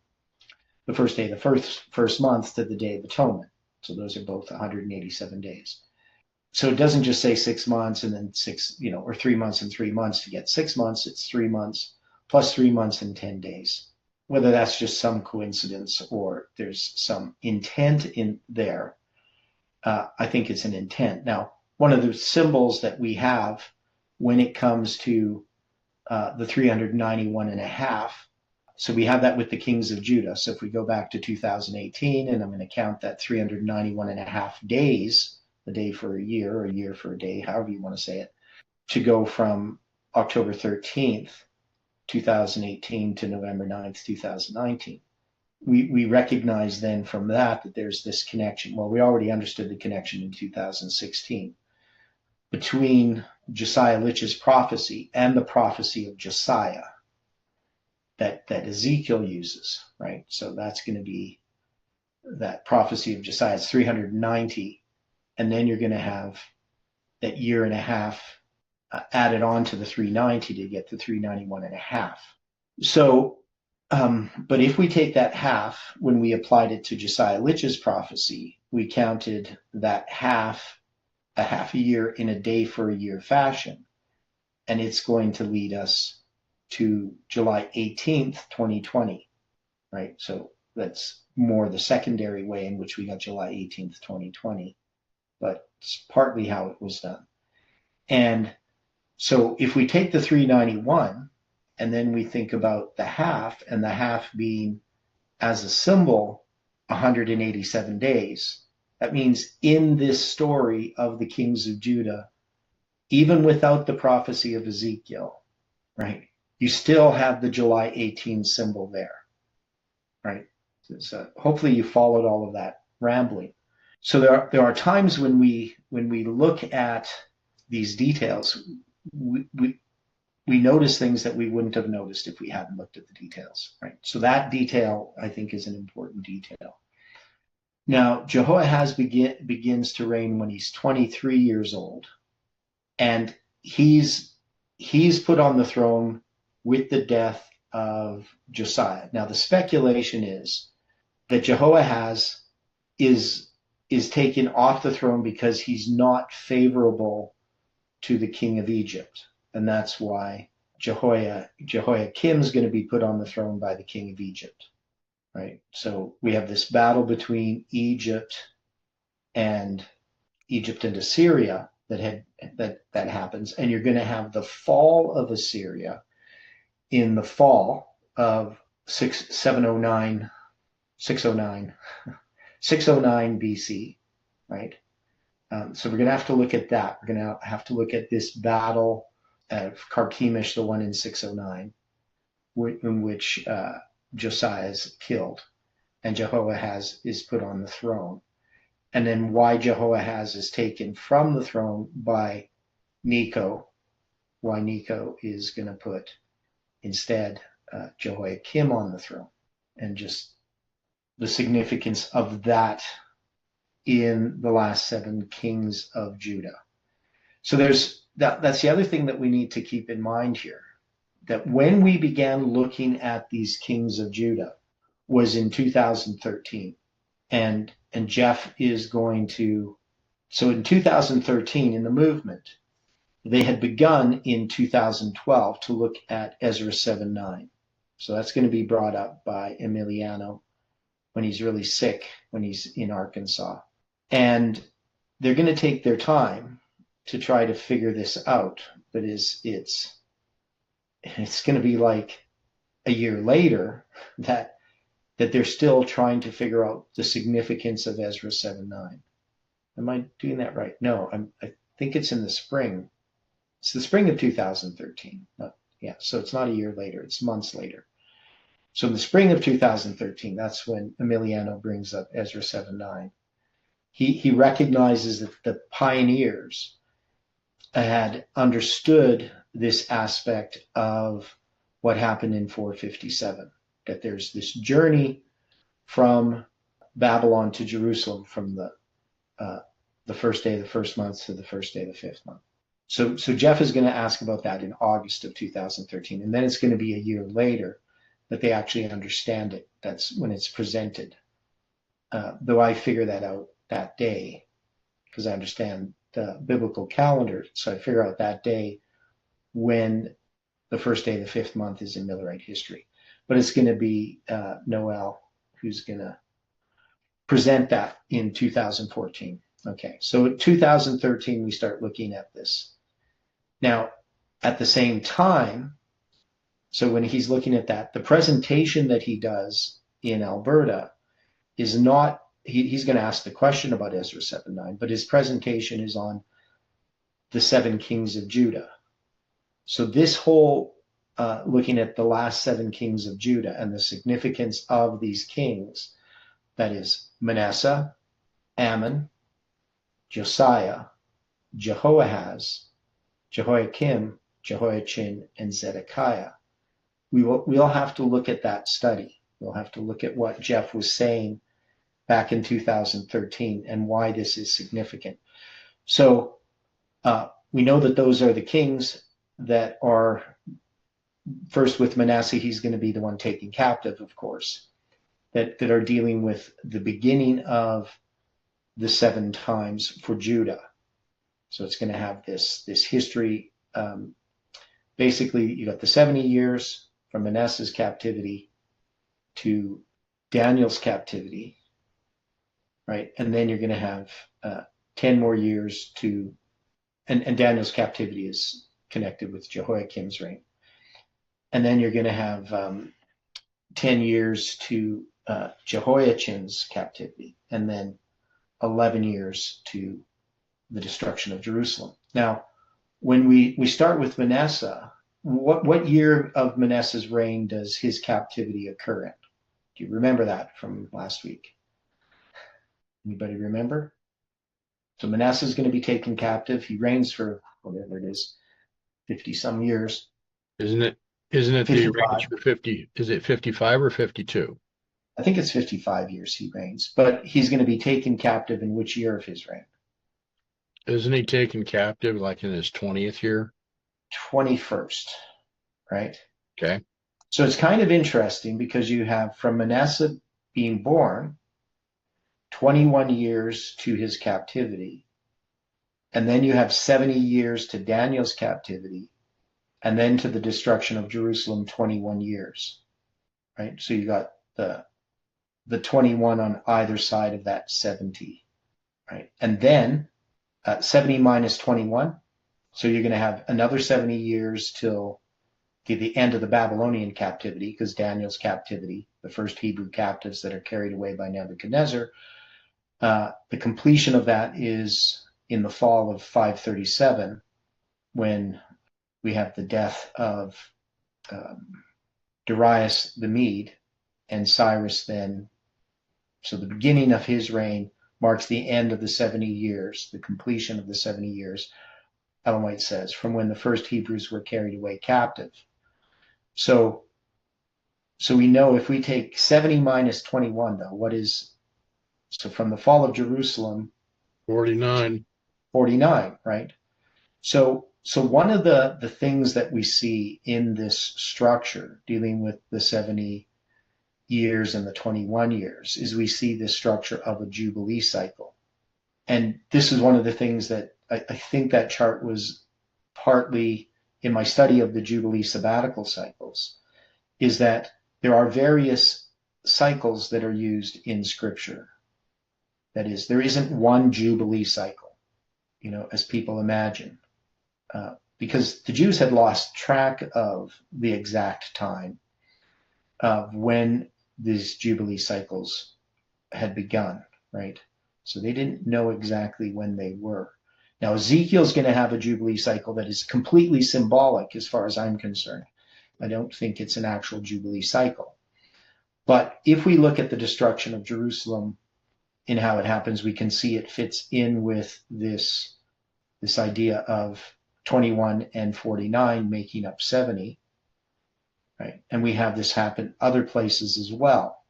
the first day of the first month to the Day of Atonement. So those are both 187 days. So it doesn't just say 6 months and then or 3 months and 3 months to get 6 months. It's 3 months plus 3 months and 10 days. Whether that's just some coincidence or there's some intent in there, I think it's an intent. Now, one of the symbols that we have when it comes to the 391 and a half, so we have that with the kings of Judah. So if we go back to 2018, and I'm going to count that 391 and a half days, a day for a year, or a year for a day, however you want to say it, to go from October 13th, 2018 to November 9th, 2019. We recognize then from that there's this connection. Well, we already understood the connection in 2016 between Josiah Lich's prophecy and the prophecy of Josiah that Ezekiel uses, right? So that's going to be that prophecy of Josiah. It's 390. And then you're going to have that year and a half added on to the 390 to get to 391 and a half. So, but if we take that half, when we applied it to Josiah Lich's prophecy, we counted that a half a year in a day for a year fashion. And it's going to lead us to July 18th, 2020, right? So that's more the secondary way in which we got July 18th, 2020, but it's partly how it was done. And so if we take the 391 and then we think about the half, and the half being as a symbol 187 days, that means in this story of the kings of Judah, even without the prophecy of Ezekiel, right, you still have the July 18 symbol there, right? So hopefully you followed all of that rambling. So there are times when we look at these details, we notice things that we wouldn't have noticed if we hadn't looked at the details, right? So that detail, I think, is an important detail. Now, Jehoiahaz begins to reign when he's 23 years old, and he's put on the throne with the death of Josiah. Now, the speculation is that Jehoiahaz is taken off the throne because he's not favorable to the king of Egypt. And that's why Jehoiakim's going to be put on the throne by the king of Egypt, right? So we have this battle between Egypt and Assyria that happens, and you're going to have the fall of Assyria in the fall of 609 BC, right? So we're going to have to look at that. We're going to have to look at this battle of Carchemish, the one in 609, in which Josiah is killed and Jehoiahaz is put on the throne. And then why Jehoiahaz is taken from the throne by Necho, why Necho is going to put instead Jehoiakim on the throne, and just the significance of that in the last 7 kings of Judah. So that's the other thing that we need to keep in mind here, that when we began looking at these kings of Judah was in 2013. And Jeff is going to, so in 2013 in the movement, they had begun in 2012 to look at Ezra 7:9. So that's going to be brought up by Emiliano when he's really sick, when he's in Arkansas. And they're going to take their time to try to figure this out, but it's going to be like a year later that they're still trying to figure out the significance of Ezra 7:9. Am I doing that right? No, I think it's in the spring. It's the spring of 2013. So it's not a year later, it's months later. So in the spring of 2013, that's when Emiliano brings up Ezra 7:9. He recognizes that the pioneers had understood this aspect of what happened in 457, that there's this journey from Babylon to Jerusalem from the first day of the first month to the first day of the fifth month. So Jeff is going to ask about that in August of 2013, and then it's going to be a year later that they actually understand it. That's when it's presented. Though I figure that out that day because I understand the biblical calendar, so I figure out that day when the first day of the fifth month is in Millerite history. But it's going to be Noel who's going to present that in 2014. Okay, so in 2013, we start looking at this. Now, at the same time, so when he's looking at that, the presentation that he does in Alberta is not, he's going to ask the question about Ezra 7:9, but his presentation is on the 7 kings of Judah. So this whole looking at the last 7 kings of Judah and the significance of these kings, that is Manasseh, Ammon, Josiah, Jehoahaz, Jehoiakim, Jehoiachin, and Zedekiah. We'll have to look at that study. We'll have to look at what Jeff was saying back in 2013 and why this is significant. So we know that those are the kings that are, first with Manasseh, he's going to be the one taken captive, of course, that are dealing with the beginning of the 7 times for Judah. So it's going to have this history. Basically, you got the 70 years from Manasseh's captivity to Daniel's captivity, right? And then you're going to have 10 more years to, and Daniel's captivity is connected with Jehoiakim's reign. And then you're going to have 10 years to Jehoiachin's captivity, and then 11 years to the destruction of Jerusalem. Now, when we start with Manasseh, what year of Manasseh's reign does his captivity occur in? Do you remember that from last week? Anybody remember? So Manasseh is going to be taken captive. He reigns for whatever it is, 50 some years. Isn't it the 55. range for 50? Is it 55 or 52? I think it's 55 years he reigns, but he's going to be taken captive in which year of his reign? Isn't he taken captive like in his 20th year? 21st, right? Okay. So it's kind of interesting because you have from Manasseh being born, 21 years to his captivity, and then you have 70 years to Daniel's captivity, and then to the destruction of Jerusalem, 21 years, right? So you got the 21 on either side of that 70, right? And then 70 minus 21, so you're going to have another 70 years till the end of the Babylonian captivity, because Daniel's captivity, the first Hebrew captives that are carried away by Nebuchadnezzar, the completion of that is in the fall of 537, when we have the death of Darius the Mede, and Cyrus then, so the beginning of his reign marks the end of the 70 years, the completion of the 70 years, Ellen White says, from when the first Hebrews were carried away captive. So we know if we take 70 minus 21, though, so from the fall of Jerusalem, 49, right? So one of the things that we see in this structure dealing with the 70 years and the 21 years is we see this structure of a Jubilee cycle. And this is one of the things that I think that chart was partly in my study of the Jubilee sabbatical cycles, is that there are various cycles that are used in Scripture. That is, there isn't one Jubilee cycle, as people imagine, because the Jews had lost track of the exact time of when these Jubilee cycles had begun, right? So they didn't know exactly when they were. Now, Ezekiel's going to have a Jubilee cycle that is completely symbolic as far as I'm concerned. I don't think it's an actual Jubilee cycle. But if we look at the destruction of Jerusalem in how it happens, we can see it fits in with this idea of 21 and 49 making up 70, right? And we have this happen other places as well.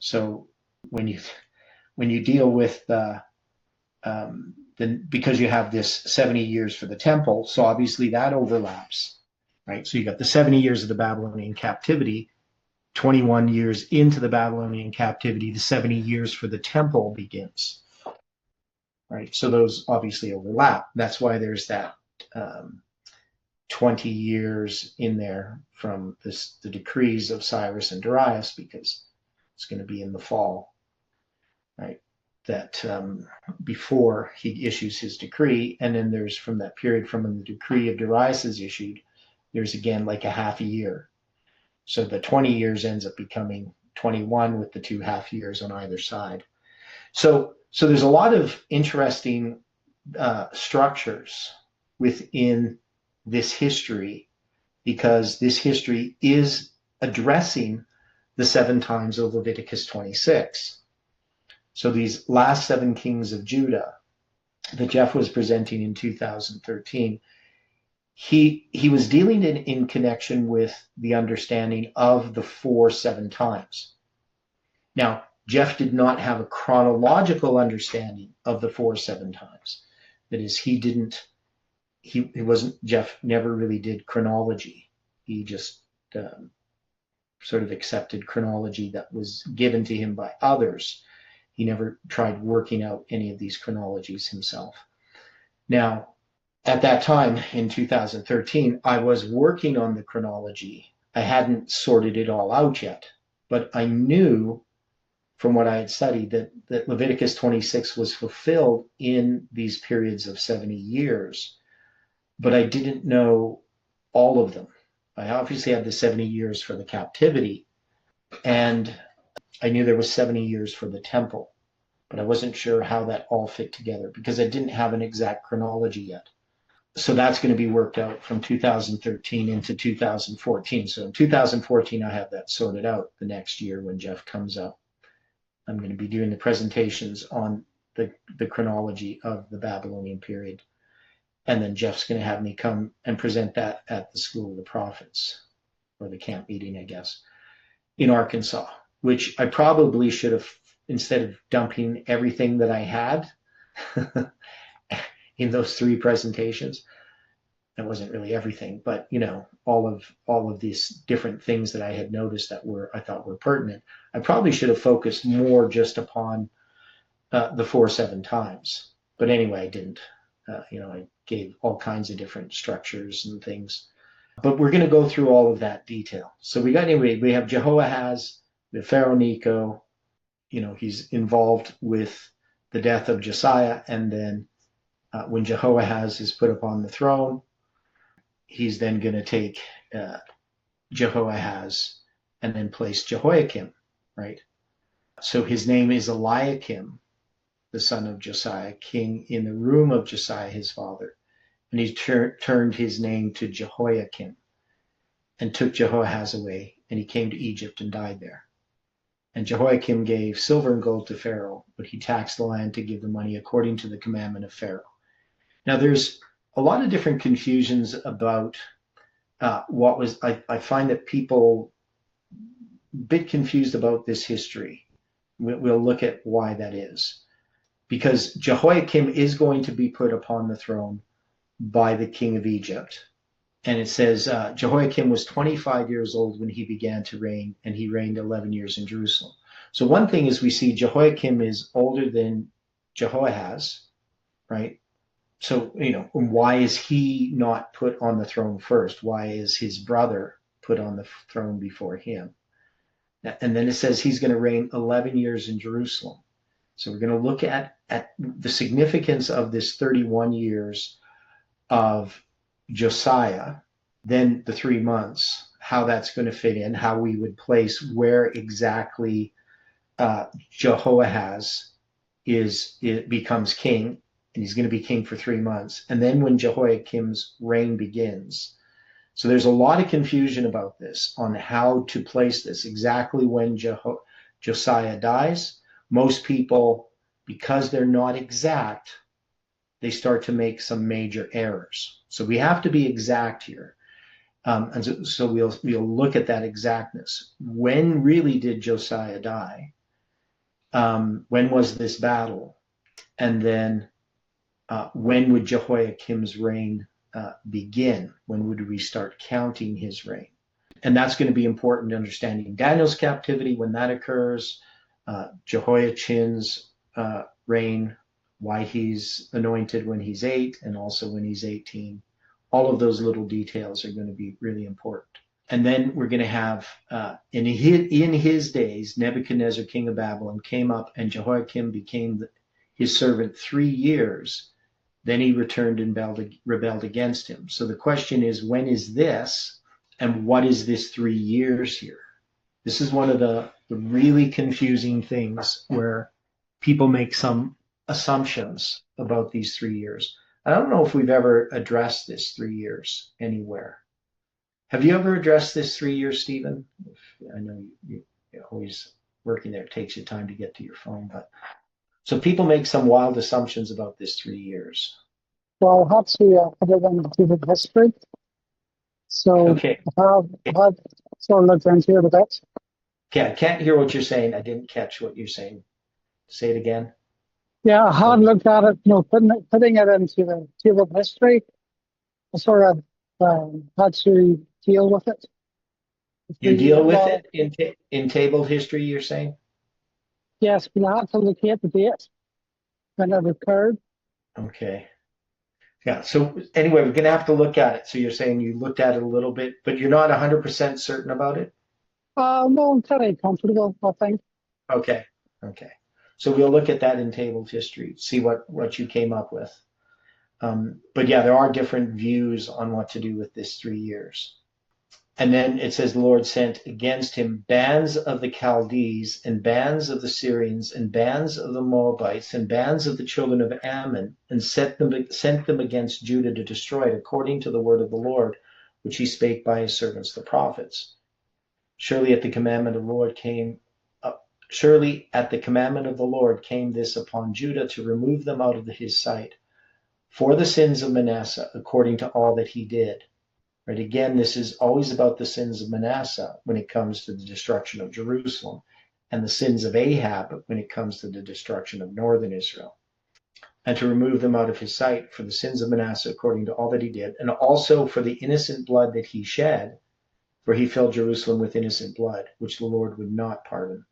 So when you deal with because you have this 70 years for the temple, so obviously that overlaps, right? So you got the 70 years of the Babylonian captivity, 21 years into the Babylonian captivity, the 70 years for the temple begins, right? So those obviously overlap. That's why there's that 20 years in there from the decrees of Cyrus and Darius, because it's going to be in the fall, right? That before he issues his decree, and then there's from that period from when the decree of Darius is issued, there's again like a half a year. So the 20 years ends up becoming 21 with the 2 half years on either side. So there's a lot of interesting structures within this history, because this history is addressing the 7 times of Leviticus 26. So these last 7 kings of Judah that Jeff was presenting in 2013, he was dealing in connection with the understanding of the 4 7 times. Now, Jeff did not have a chronological understanding of the 4 7 times. That is, Jeff never really did chronology. He just sort of accepted chronology that was given to him by others. He never tried working out any of these chronologies himself. Now, at that time in 2013, I was working on the chronology. I hadn't sorted it all out yet, but I knew from what I had studied that Leviticus 26 was fulfilled in these periods of 70 years, but I didn't know all of them. I obviously had the 70 years for the captivity, and I knew there was 70 years for the temple, but I wasn't sure how that all fit together because I didn't have an exact chronology yet. So that's going to be worked out from 2013 into 2014. So in 2014, I have that sorted out. The next year when Jeff comes up, I'm going to be doing the presentations on the chronology of the Babylonian period. And then Jeff's going to have me come and present that at the School of the Prophets, or the camp meeting, I guess, in Arkansas, which I probably should have, instead of dumping everything that I had in those 3 presentations. That wasn't really everything, but all of these different things that I had noticed that I thought were pertinent. I probably should have focused more just upon the 4 7 times. But anyway, I didn't. I gave all kinds of different structures and things. But we're going to go through all of that detail. So we have Jehoahaz, the Pharaoh Necho. He's involved with the death of Josiah, and then when Jehoahaz is put upon the throne, he's then going to take Jehoahaz and then place Jehoiakim, right? So his name is Eliakim, the son of Josiah, king in the room of Josiah his father. And he turned his name to Jehoiakim and took Jehoahaz away, and he came to Egypt and died there. And Jehoiakim gave silver and gold to Pharaoh, but he taxed the land to give the money according to the commandment of Pharaoh. Now, there's a lot of different confusions about what was. I find that people a bit confused about this history. We'll look at why that is. Because Jehoiakim is going to be put upon the throne by the king of Egypt. And it says Jehoiakim was 25 years old when he began to reign, and he reigned 11 years in Jerusalem. So one thing is we see Jehoiakim is older than Jehoahaz, right? So, why is he not put on the throne first? Why is his brother put on the throne before him? And then it says he's going to reign 11 years in Jerusalem. So we're going to look at the significance of this 31 years of Josiah, then the 3 months, how that's going to fit in, how we would place where exactly Jehoahaz becomes king, and he's going to be king for 3 months. And then when Jehoiakim's reign begins. So there's a lot of confusion about this on how to place this, exactly when Josiah dies. Most people, because they're not exact, they start to make some major errors. So we have to be exact here. And so we'll look at that exactness. When really did Josiah die? When was this battle? And then when would Jehoiakim's reign begin? When would we start counting his reign? And that's going to be important to understanding Daniel's captivity, when that occurs, Jehoiachin's reign, why he's anointed when he's 8 and also when he's 18. All of those little details are going to be really important. And then we're going to have, in his days, Nebuchadnezzar, king of Babylon, came up, and Jehoiakim became his servant 3 years. Then he returned and rebelled against him. So the question is, when is this, and what is this 3 years here? This is one of the really confusing things where people make some assumptions about these 3 years. I don't know if we've ever addressed this 3 years anywhere. Have you ever addressed this 3 years, Stephen? I know you're always working there. It takes you time to get to your phone. But so people make some wild assumptions about this 3 years. Well, I'll have to put it into the history. So Okay. I've sort of looked into it a bit. Okay, I can't hear what you're saying. I didn't catch what you're saying. Say it again. Yeah, I had looked at it, putting it into the table of history. I sort of had to deal with it. You deal with it in table of history, you're saying? Yes, we had to locate the date when it occurred. Okay. Yeah, so anyway, we're going to have to look at it. So you're saying you looked at it a little bit, but you're not 100% certain about it? No, I'm kind of comfortable, I think. Okay. So we'll look at that in table of history, see what you came up with. But yeah, there are different views on what to do with this 3 years. And then it says the Lord sent against him bands of the Chaldees and bands of the Syrians and bands of the Moabites and bands of the children of Ammon, and sent them against Judah to destroy it, according to the word of the Lord, which he spake by his servants the prophets. Surely at the commandment of the Lord came this upon Judah, to remove them out of his sight, for the sins of Manasseh, according to all that he did. Right? Again, this is always about the sins of Manasseh when it comes to the destruction of Jerusalem, and the sins of Ahab when it comes to the destruction of northern Israel. And to remove them out of his sight for the sins of Manasseh according to all that he did, and also for the innocent blood that he shed, for he filled Jerusalem with innocent blood, which the Lord would not pardon.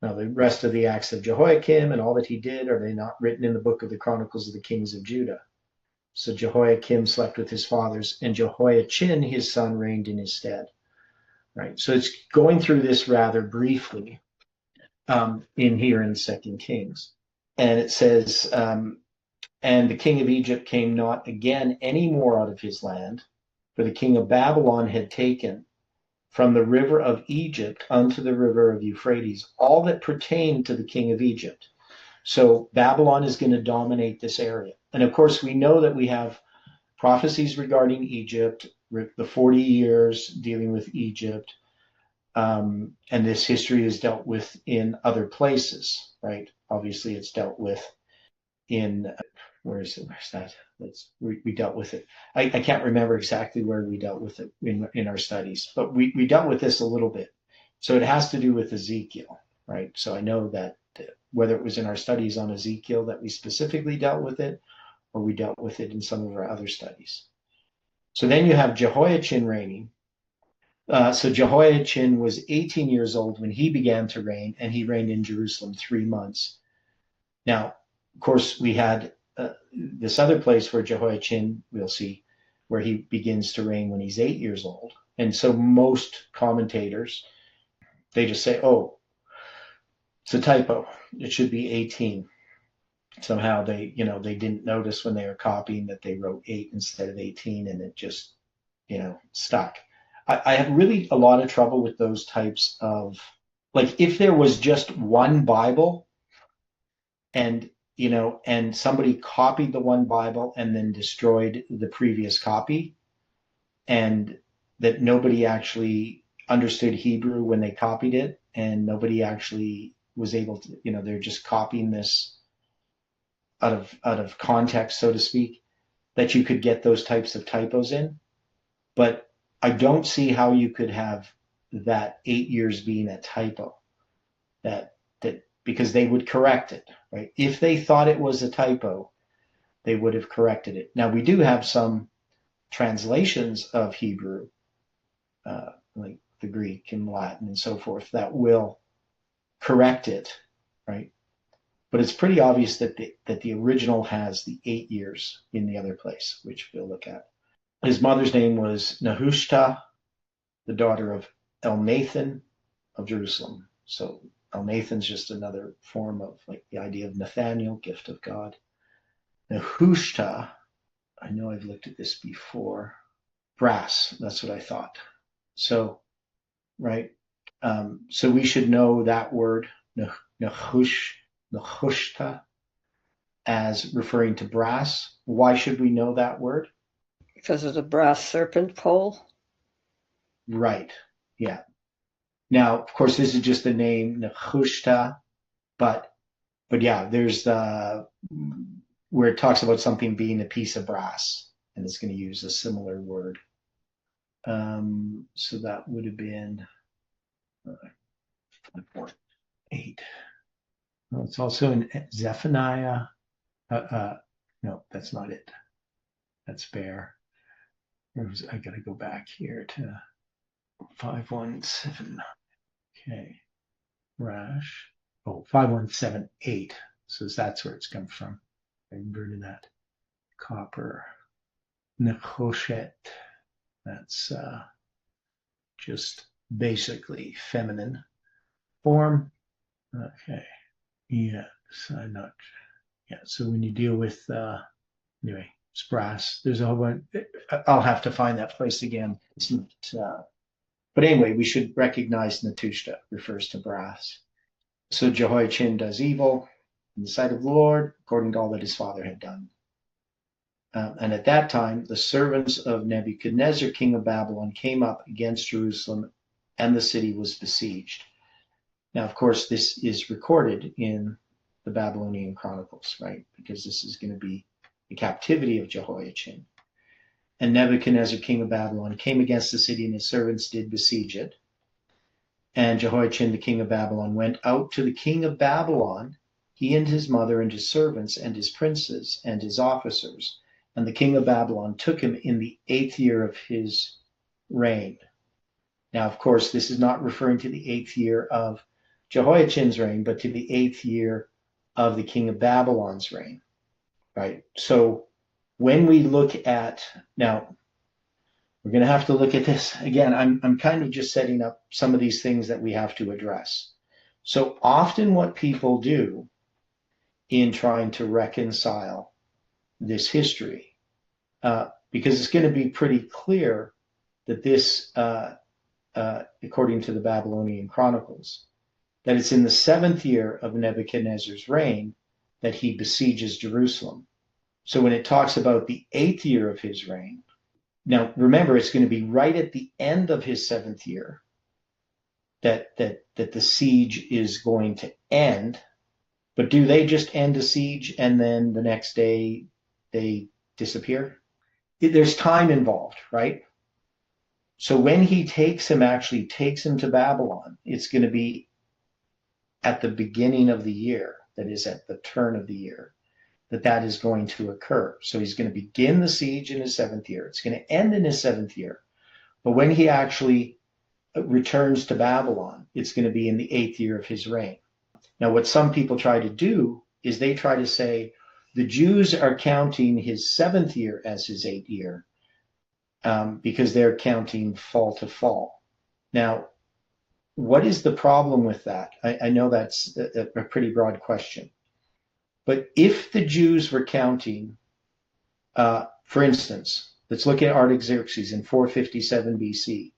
Now the rest of the acts of Jehoiakim and all that he did, are they not written in the book of the Chronicles of the kings of Judah? So Jehoiakim slept with his fathers, and Jehoiachin, his son, reigned in his stead. Right. So it's going through this rather briefly in here in 2 Kings. And it says, and the king of Egypt came not again any more out of his land, for the king of Babylon had taken from the river of Egypt unto the river of Euphrates all that pertained to the king of Egypt. So Babylon is going to dominate this area. And of course, we know that we have prophecies regarding Egypt, the 40 years dealing with Egypt, and this history is dealt with in other places, right? Obviously, it's dealt with in, where's that? We dealt with it. I can't remember exactly where we dealt with it in our studies, but we dealt with this a little bit. So it has to do with Ezekiel, right? So I know that whether it was in our studies on Ezekiel that we specifically dealt with it, or we dealt with it in some of our other studies. So then you have Jehoiachin reigning. So Jehoiachin was 18 years old when he began to reign, and he reigned in Jerusalem 3 months. Now, of course, we had this other place where Jehoiachin, we'll see, where he begins to reign when he's 8 years old. And so most commentators they just say, oh, it's a typo. It should be 18. Somehow they didn't notice when they were copying that they wrote 8 instead of 18, and it just, stuck. I have really a lot of trouble with those types of, like, if there was just one Bible and somebody copied the one Bible and then destroyed the previous copy, and that nobody actually understood Hebrew when they copied it, and nobody actually was able to, they're just copying this out of context, so to speak, that you could get those types of typos in. But I don't see how you could have that 8 years being a typo, that because they would correct it, right? If they thought it was a typo, they would have corrected it. Now, we do have some translations of Hebrew, like the Greek and Latin and so forth, that will correct it, right? But it's pretty obvious that the original has the 8 years in the other place, which we'll look at. His mother's name was Nehushta, the daughter of Elnathan of Jerusalem. So Elnathan's just another form of, like, the idea of Nathaniel, gift of God. Nehushta, I know I've looked at this before. Brass, that's what I thought. So, right. So we should know that word, Nehushta, as referring to brass. Why should we know that word? Because of the brass serpent pole? Right, yeah. Now, of course, this is just the name, Nehushta, but yeah, there's the, where it talks about something being a piece of brass, and it's going to use a similar word. So that would have been 8. Well, it's also in Zephaniah. No, that's not it. That's Bear. I got to go back here to 517. Okay. Rash. Oh, 5178. So that's where it's come from. I inverted that. Copper. Nechoshet. That's just basically feminine form. Okay. Yes, I'm not. Yeah, so when you deal with, anyway, it's brass. There's a whole bunch. I'll have to find that place again. It's not, but anyway, we should recognize Nehushta refers to brass. So Jehoiachin does evil in the sight of the Lord, according to all that his father had done. And at that time, the servants of Nebuchadnezzar, king of Babylon, came up against Jerusalem, and the city was besieged. Now, of course, this is recorded in the Babylonian Chronicles, right? Because this is going to be the captivity of Jehoiachin. And Nebuchadnezzar, king of Babylon, came against the city, and his servants did besiege it. And Jehoiachin, the king of Babylon, went out to the king of Babylon, he and his mother and his servants and his princes and his officers. And the king of Babylon took him in the 8th year of his reign. Now, of course, this is not referring to the 8th year of Jehoiachin's reign, but to the 8th year of the king of Babylon's reign, right? So when we look at, now, we're going to have to look at this again. I'm kind of just setting up some of these things that we have to address. So often what people do in trying to reconcile this history, because it's going to be pretty clear that this, according to the Babylonian Chronicles, that it's in the 7th year of Nebuchadnezzar's reign that he besieges Jerusalem. So when it talks about the 8th year of his reign, now remember, it's going to be right at the end of his 7th year that the siege is going to end. But do they just end a siege and then the next day they disappear? There's time involved, right? So when he actually takes him to Babylon, it's going to be at the beginning of the year, that is at the turn of the year, that is going to occur. So he's going to begin the siege in his 7th year. It's going to end in his 7th year. But when he actually returns to Babylon, it's going to be in the 8th year of his reign. Now, what some people try to do is they try to say the Jews are counting his 7th year as his 8th year because they're counting fall to fall. Now, what is the problem with that? I know that's a pretty broad question. But if the Jews were counting, for instance, let's look at Artaxerxes in 457 BC.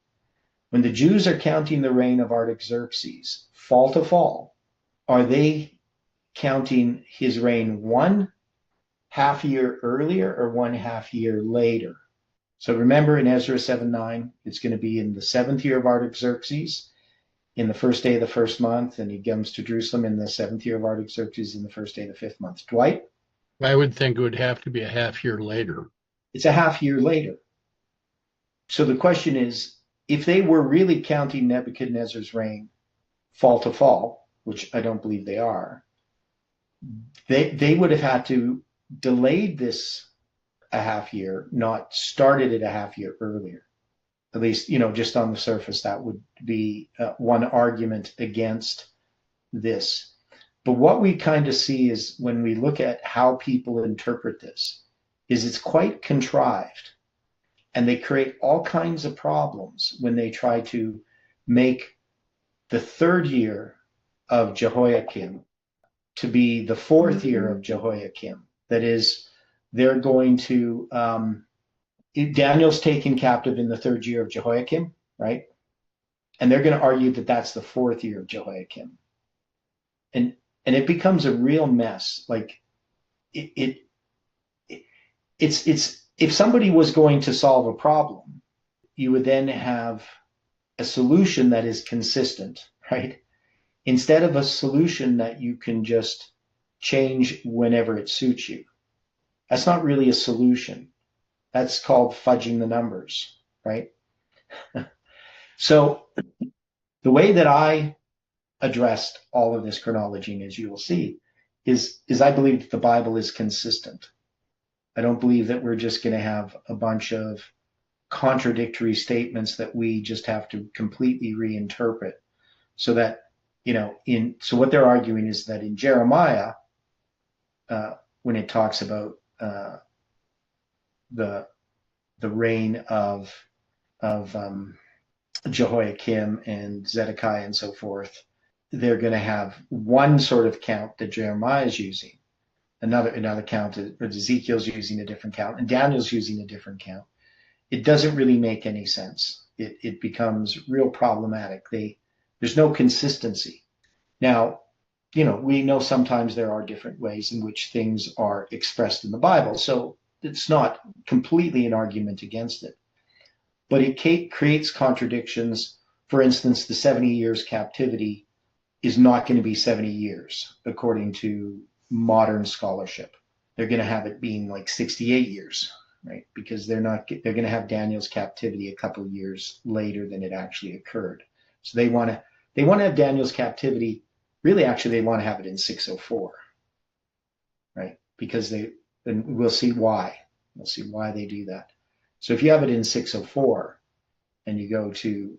When the Jews are counting the reign of Artaxerxes, fall to fall, are they counting his reign 1/2 year earlier or 1/2 year later? So remember in Ezra 7:9, it's going to be in the 7th year of Artaxerxes, in the first day of the first month, and he comes to Jerusalem in the 7th year of Artaxerxes in the first day of the 5th month. Dwight? I would think it would have to be a half year later. It's a 1/2 year later. So the question is, if they were really counting Nebuchadnezzar's reign fall to fall, which I don't believe they are, they would have had to delay this a 1/2 year, not started it a 1/2 year earlier. At least, just on the surface, that would be one argument against this. But what we kind of see is when we look at how people interpret this, is it's quite contrived. And they create all kinds of problems when they try to make the 3rd year of Jehoiakim to be the 4th year of Jehoiakim. That is, they're going to, Daniel's taken captive in the 3rd year of Jehoiakim, right? And they're going to argue that that's the 4th year of Jehoiakim. And it becomes a real mess. Like it's if somebody was going to solve a problem, you would then have a solution that is consistent, right? Instead of a solution that you can just change whenever it suits you. That's not really a solution. That's called fudging the numbers, right? So the way that I addressed all of this chronology, as you will see, is I believe that the Bible is consistent. I don't believe that we're just going to have a bunch of contradictory statements that we just have to completely reinterpret. So that, so what they're arguing is that in Jeremiah, when it talks about the reign of Jehoiakim and Zedekiah and so forth, they're going to have one sort of count that Jeremiah is using, another count, or Ezekiel's using a different count, and Daniel's using a different count. It doesn't really make any sense. It becomes real problematic. There's no consistency. Now, we know sometimes there are different ways in which things are expressed in the Bible, so it's not completely an argument against it. But it creates contradictions. For instance, the 70 years captivity is not going to be 70 years, according to modern scholarship. They're going to have it being like 68 years, right? Because they're going to have Daniel's captivity a couple of years later than it actually occurred. So they want to have Daniel's captivity. Really, actually, they want to have it in 604, right? Because and we'll see why. We'll see why they do that. So if you have it in 604 and you go to,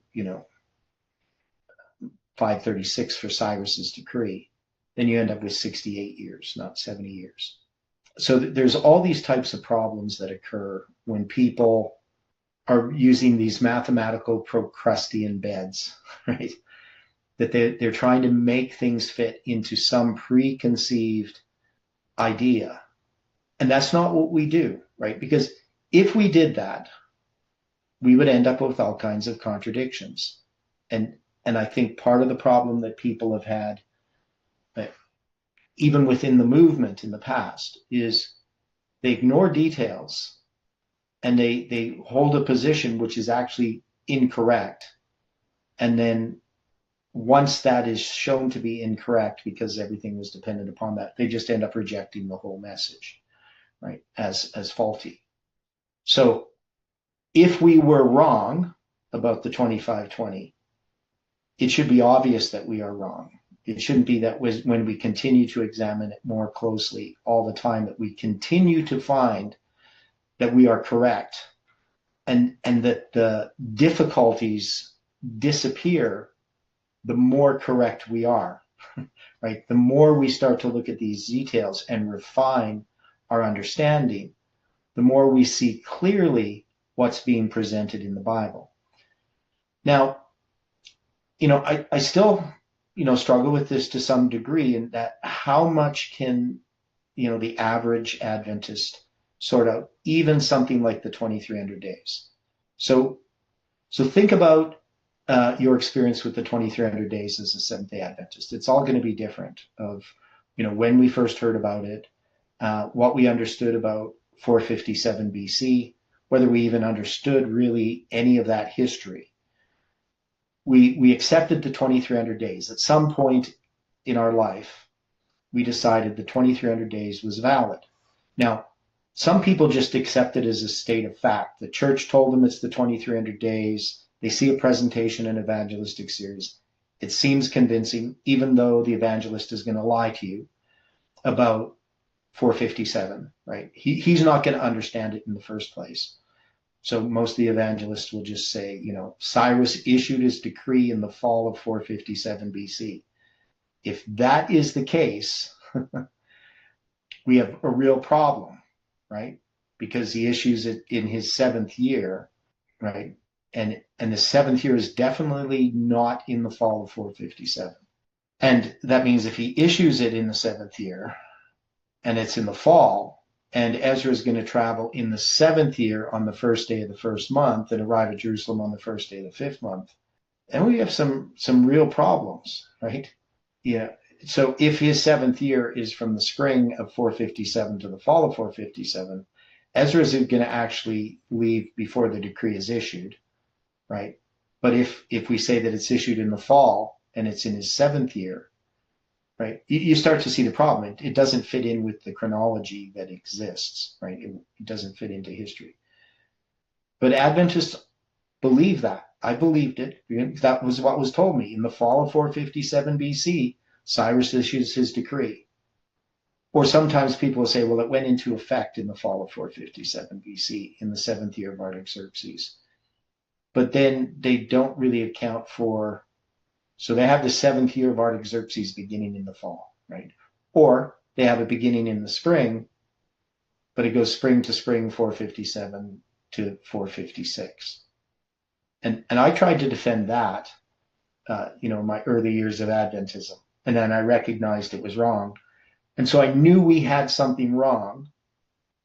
536 for Cyrus's decree, then you end up with 68 years, not 70 years. So there's all these types of problems that occur when people are using these mathematical Procrustean beds, right? That they're trying to make things fit into some preconceived idea. And that's not what we do, right? Because if we did that, we would end up with all kinds of contradictions. And I think part of the problem that people have had, even within the movement in the past, is they ignore details and they hold a position which is actually incorrect. And then once that is shown to be incorrect, because everything was dependent upon that, they just end up rejecting the whole message, right, as faulty. So if we were wrong about the 2520, it should be obvious that we are wrong. It shouldn't be that when we continue to examine it more closely all the time, that we continue to find that we are correct, and that the difficulties disappear the more correct we are, right? The more we start to look at these details and refine our understanding, the more we see clearly what's being presented in the Bible. Now, I still, struggle with this to some degree, in that how much can, the average Adventist sort out even something like the 2300 days. So think about your experience with the 2300 days as a Seventh-day Adventist. It's all going to be different of, when we first heard about it, what we understood about 457 BC, whether we even understood really any of that history. We accepted the 2300 days. At some point in our life, we decided the 2300 days was valid. Now, some people just accept it as a state of fact. The church told them it's the 2300 days. They see a presentation in an evangelistic series. It seems convincing, even though the evangelist is going to lie to you about 457, right? He's not going to understand it in the first place. So most of the evangelists will just say, Cyrus issued his decree in the fall of 457 BC. If that is the case, we have a real problem, right? Because he issues it in his 7th year, right? And the 7th year is definitely not in the fall of 457. And that means if he issues it in the 7th year and it's in the fall, and Ezra is going to travel in the 7th year on the first day of the first month and arrive at Jerusalem on the first day of the 5th month, and we have some real problems, right? Yeah. So if his 7th year is from the spring of 457 to the fall of 457, Ezra is going to actually leave before the decree is issued, right? But if we say that it's issued in the fall and it's in his 7th year, right, you start to see the problem. It doesn't fit in with the chronology that exists, right? It doesn't fit into history. But Adventists believe that. I believed it. That was what was told me. In the fall of 457 BC, Cyrus issues his decree. Or sometimes people will say, well, it went into effect in the fall of 457 BC, in the 7th year of Artaxerxes. But then they don't really account for, so they have the 7th year of Artaxerxes beginning in the fall, right? Or they have it beginning in the spring, but it goes spring to spring, 457 to 456. And I tried to defend that, my early years of Adventism. And then I recognized it was wrong. And so I knew we had something wrong.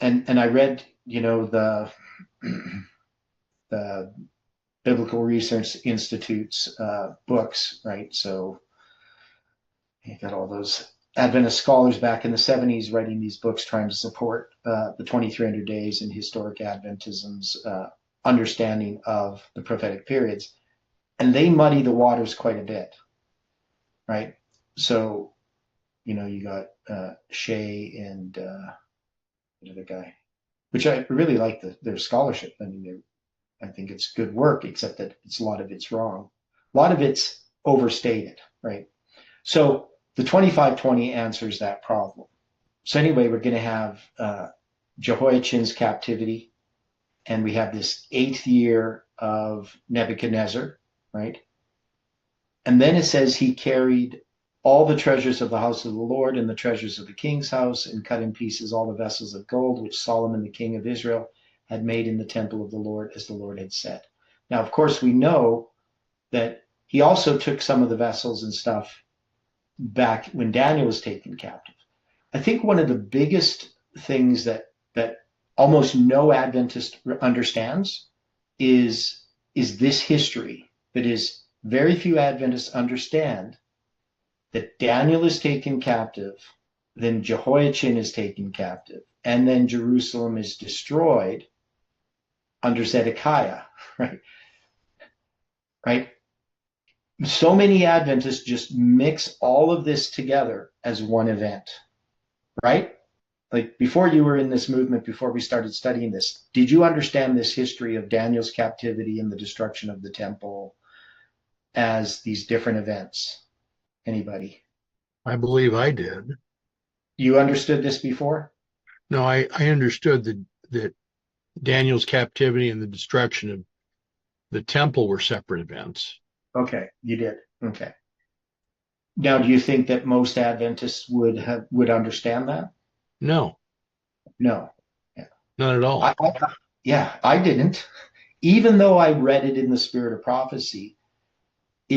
And I read, the Biblical Research Institute's books, right? So you got all those Adventist scholars back in the 70s writing these books trying to support the 2300 days and historic Adventism's understanding of the prophetic periods. And they muddy the waters quite a bit, right? So, you got Shea and the other guy, which I really like their scholarship. I mean, I think it's good work, except that a lot of it's wrong. A lot of it's overstated, right? So the 2520 answers that problem. So anyway, we're going to have Jehoiachin's captivity, and we have this 8th year of Nebuchadnezzar, right? And then it says he carried all the treasures of the house of the Lord and the treasures of the king's house, and cut in pieces all the vessels of gold which Solomon the king of Israel had made in the temple of the Lord, as the Lord had said. Now, of course, we know that he also took some of the vessels and stuff back when Daniel was taken captive. I think one of the biggest things that almost no Adventist understands is this history, that is, very few Adventists understand that Daniel is taken captive, then Jehoiachin is taken captive, and then Jerusalem is destroyed under Zedekiah, right? Right? So many Adventists just mix all of this together as one event, right? Like before you were in this movement, before we started studying this, did you understand this history of Daniel's captivity and the destruction of the temple as these different events? Anybody? I believe I did. You understood this before? No, I understood that Daniel's captivity and the destruction of the temple were separate events. Okay, you did. Okay. Now, do you think that most Adventists would understand that? No, No. Yeah. not at all. I didn't. Even though I read it in the spirit of prophecy,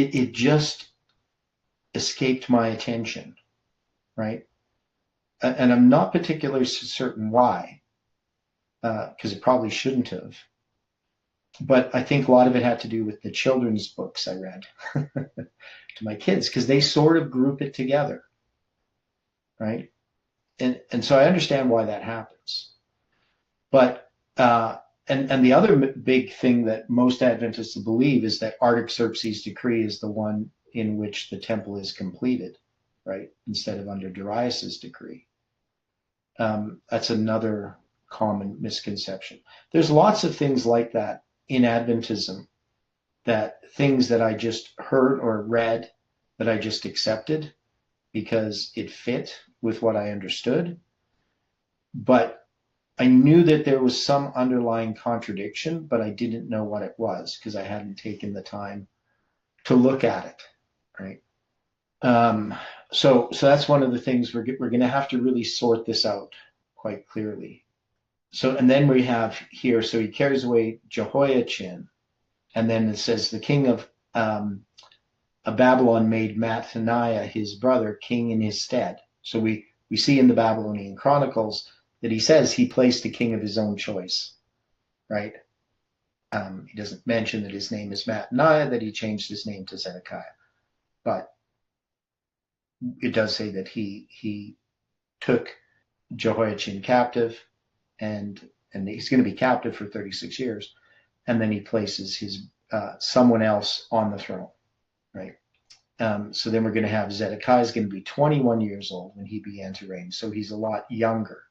it just escaped my attention, right? And I'm not particularly certain why, because it probably shouldn't have. But I think a lot of it had to do with the children's books I read to my kids, because they sort of group it together, right? And so I understand why that happens. But and the other big thing that most Adventists believe is that Artaxerxes' decree is the one in which the temple is completed, right? Instead of under Darius's decree. That's another common misconception. There's lots of things like that in Adventism, that things that I just heard or read that I just accepted because it fit with what I understood. But I knew that there was some underlying contradiction, but I didn't know what it was because I hadn't taken the time to look at it, right? So that's one of the things we're going to have to really sort this out quite clearly. So, and then we have here, so he carries away Jehoiachin, and then it says the king of Babylon made Mattaniah his brother king in his stead. So we see in the Babylonian Chronicles that he says he placed a king of his own choice, right? He doesn't mention that his name is Mattaniah, that he changed his name to Zedekiah, but it does say that he took Jehoiachin captive, and he's going to be captive for 36 years, and then he places his someone else on the throne, right? So then we're going to have Zedekiah is going to be 21 years old when he began to reign, so he's a lot younger.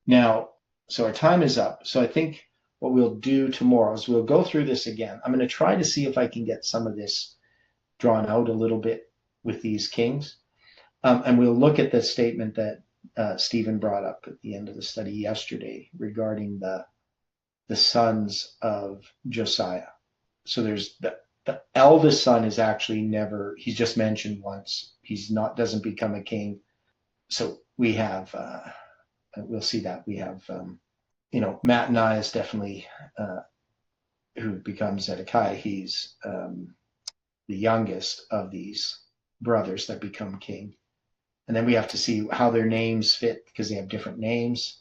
Now, so our time is up. So I think what we'll do tomorrow is we'll go through this again. I'm going to try to see if I can get some of this drawn out a little bit with these kings, and we'll look at the statement that Stephen brought up at the end of the study yesterday regarding the sons of Josiah. So there's the eldest son is actually never, he's just mentioned once. Doesn't become a king. So we have, we'll see that we have, Mattaniah is definitely, who becomes Zedekiah. He's the youngest of these brothers that become king. And then we have to see how their names fit because they have different names.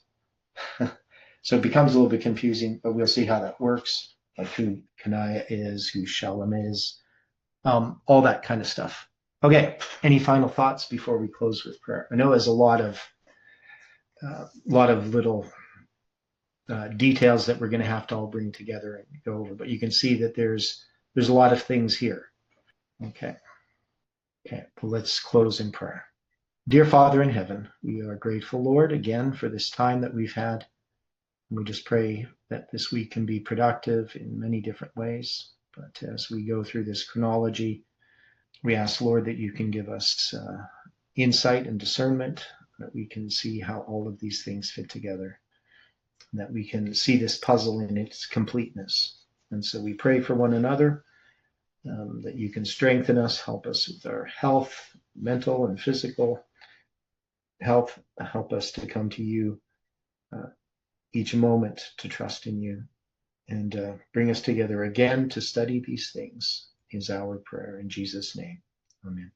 So it becomes a little bit confusing, but we'll see how that works, like who Kenaiah is, who Shalom is, all that kind of stuff. Okay, any final thoughts before we close with prayer? I know there's a lot of little details that we're going to have to all bring together and go over, but you can see that there's a lot of things here. Okay, well, let's close in prayer. Dear Father in heaven, we are grateful, Lord, again for this time that we've had. And we just pray that this week can be productive in many different ways. But as we go through this chronology, we ask, Lord, that you can give us insight and discernment, that we can see how all of these things fit together, and that we can see this puzzle in its completeness. And so we pray for one another, that you can strengthen us, help us with our health, mental and physical health, help us to come to you each moment to trust in you, and bring us together again to study these things is our prayer in Jesus' name. Amen.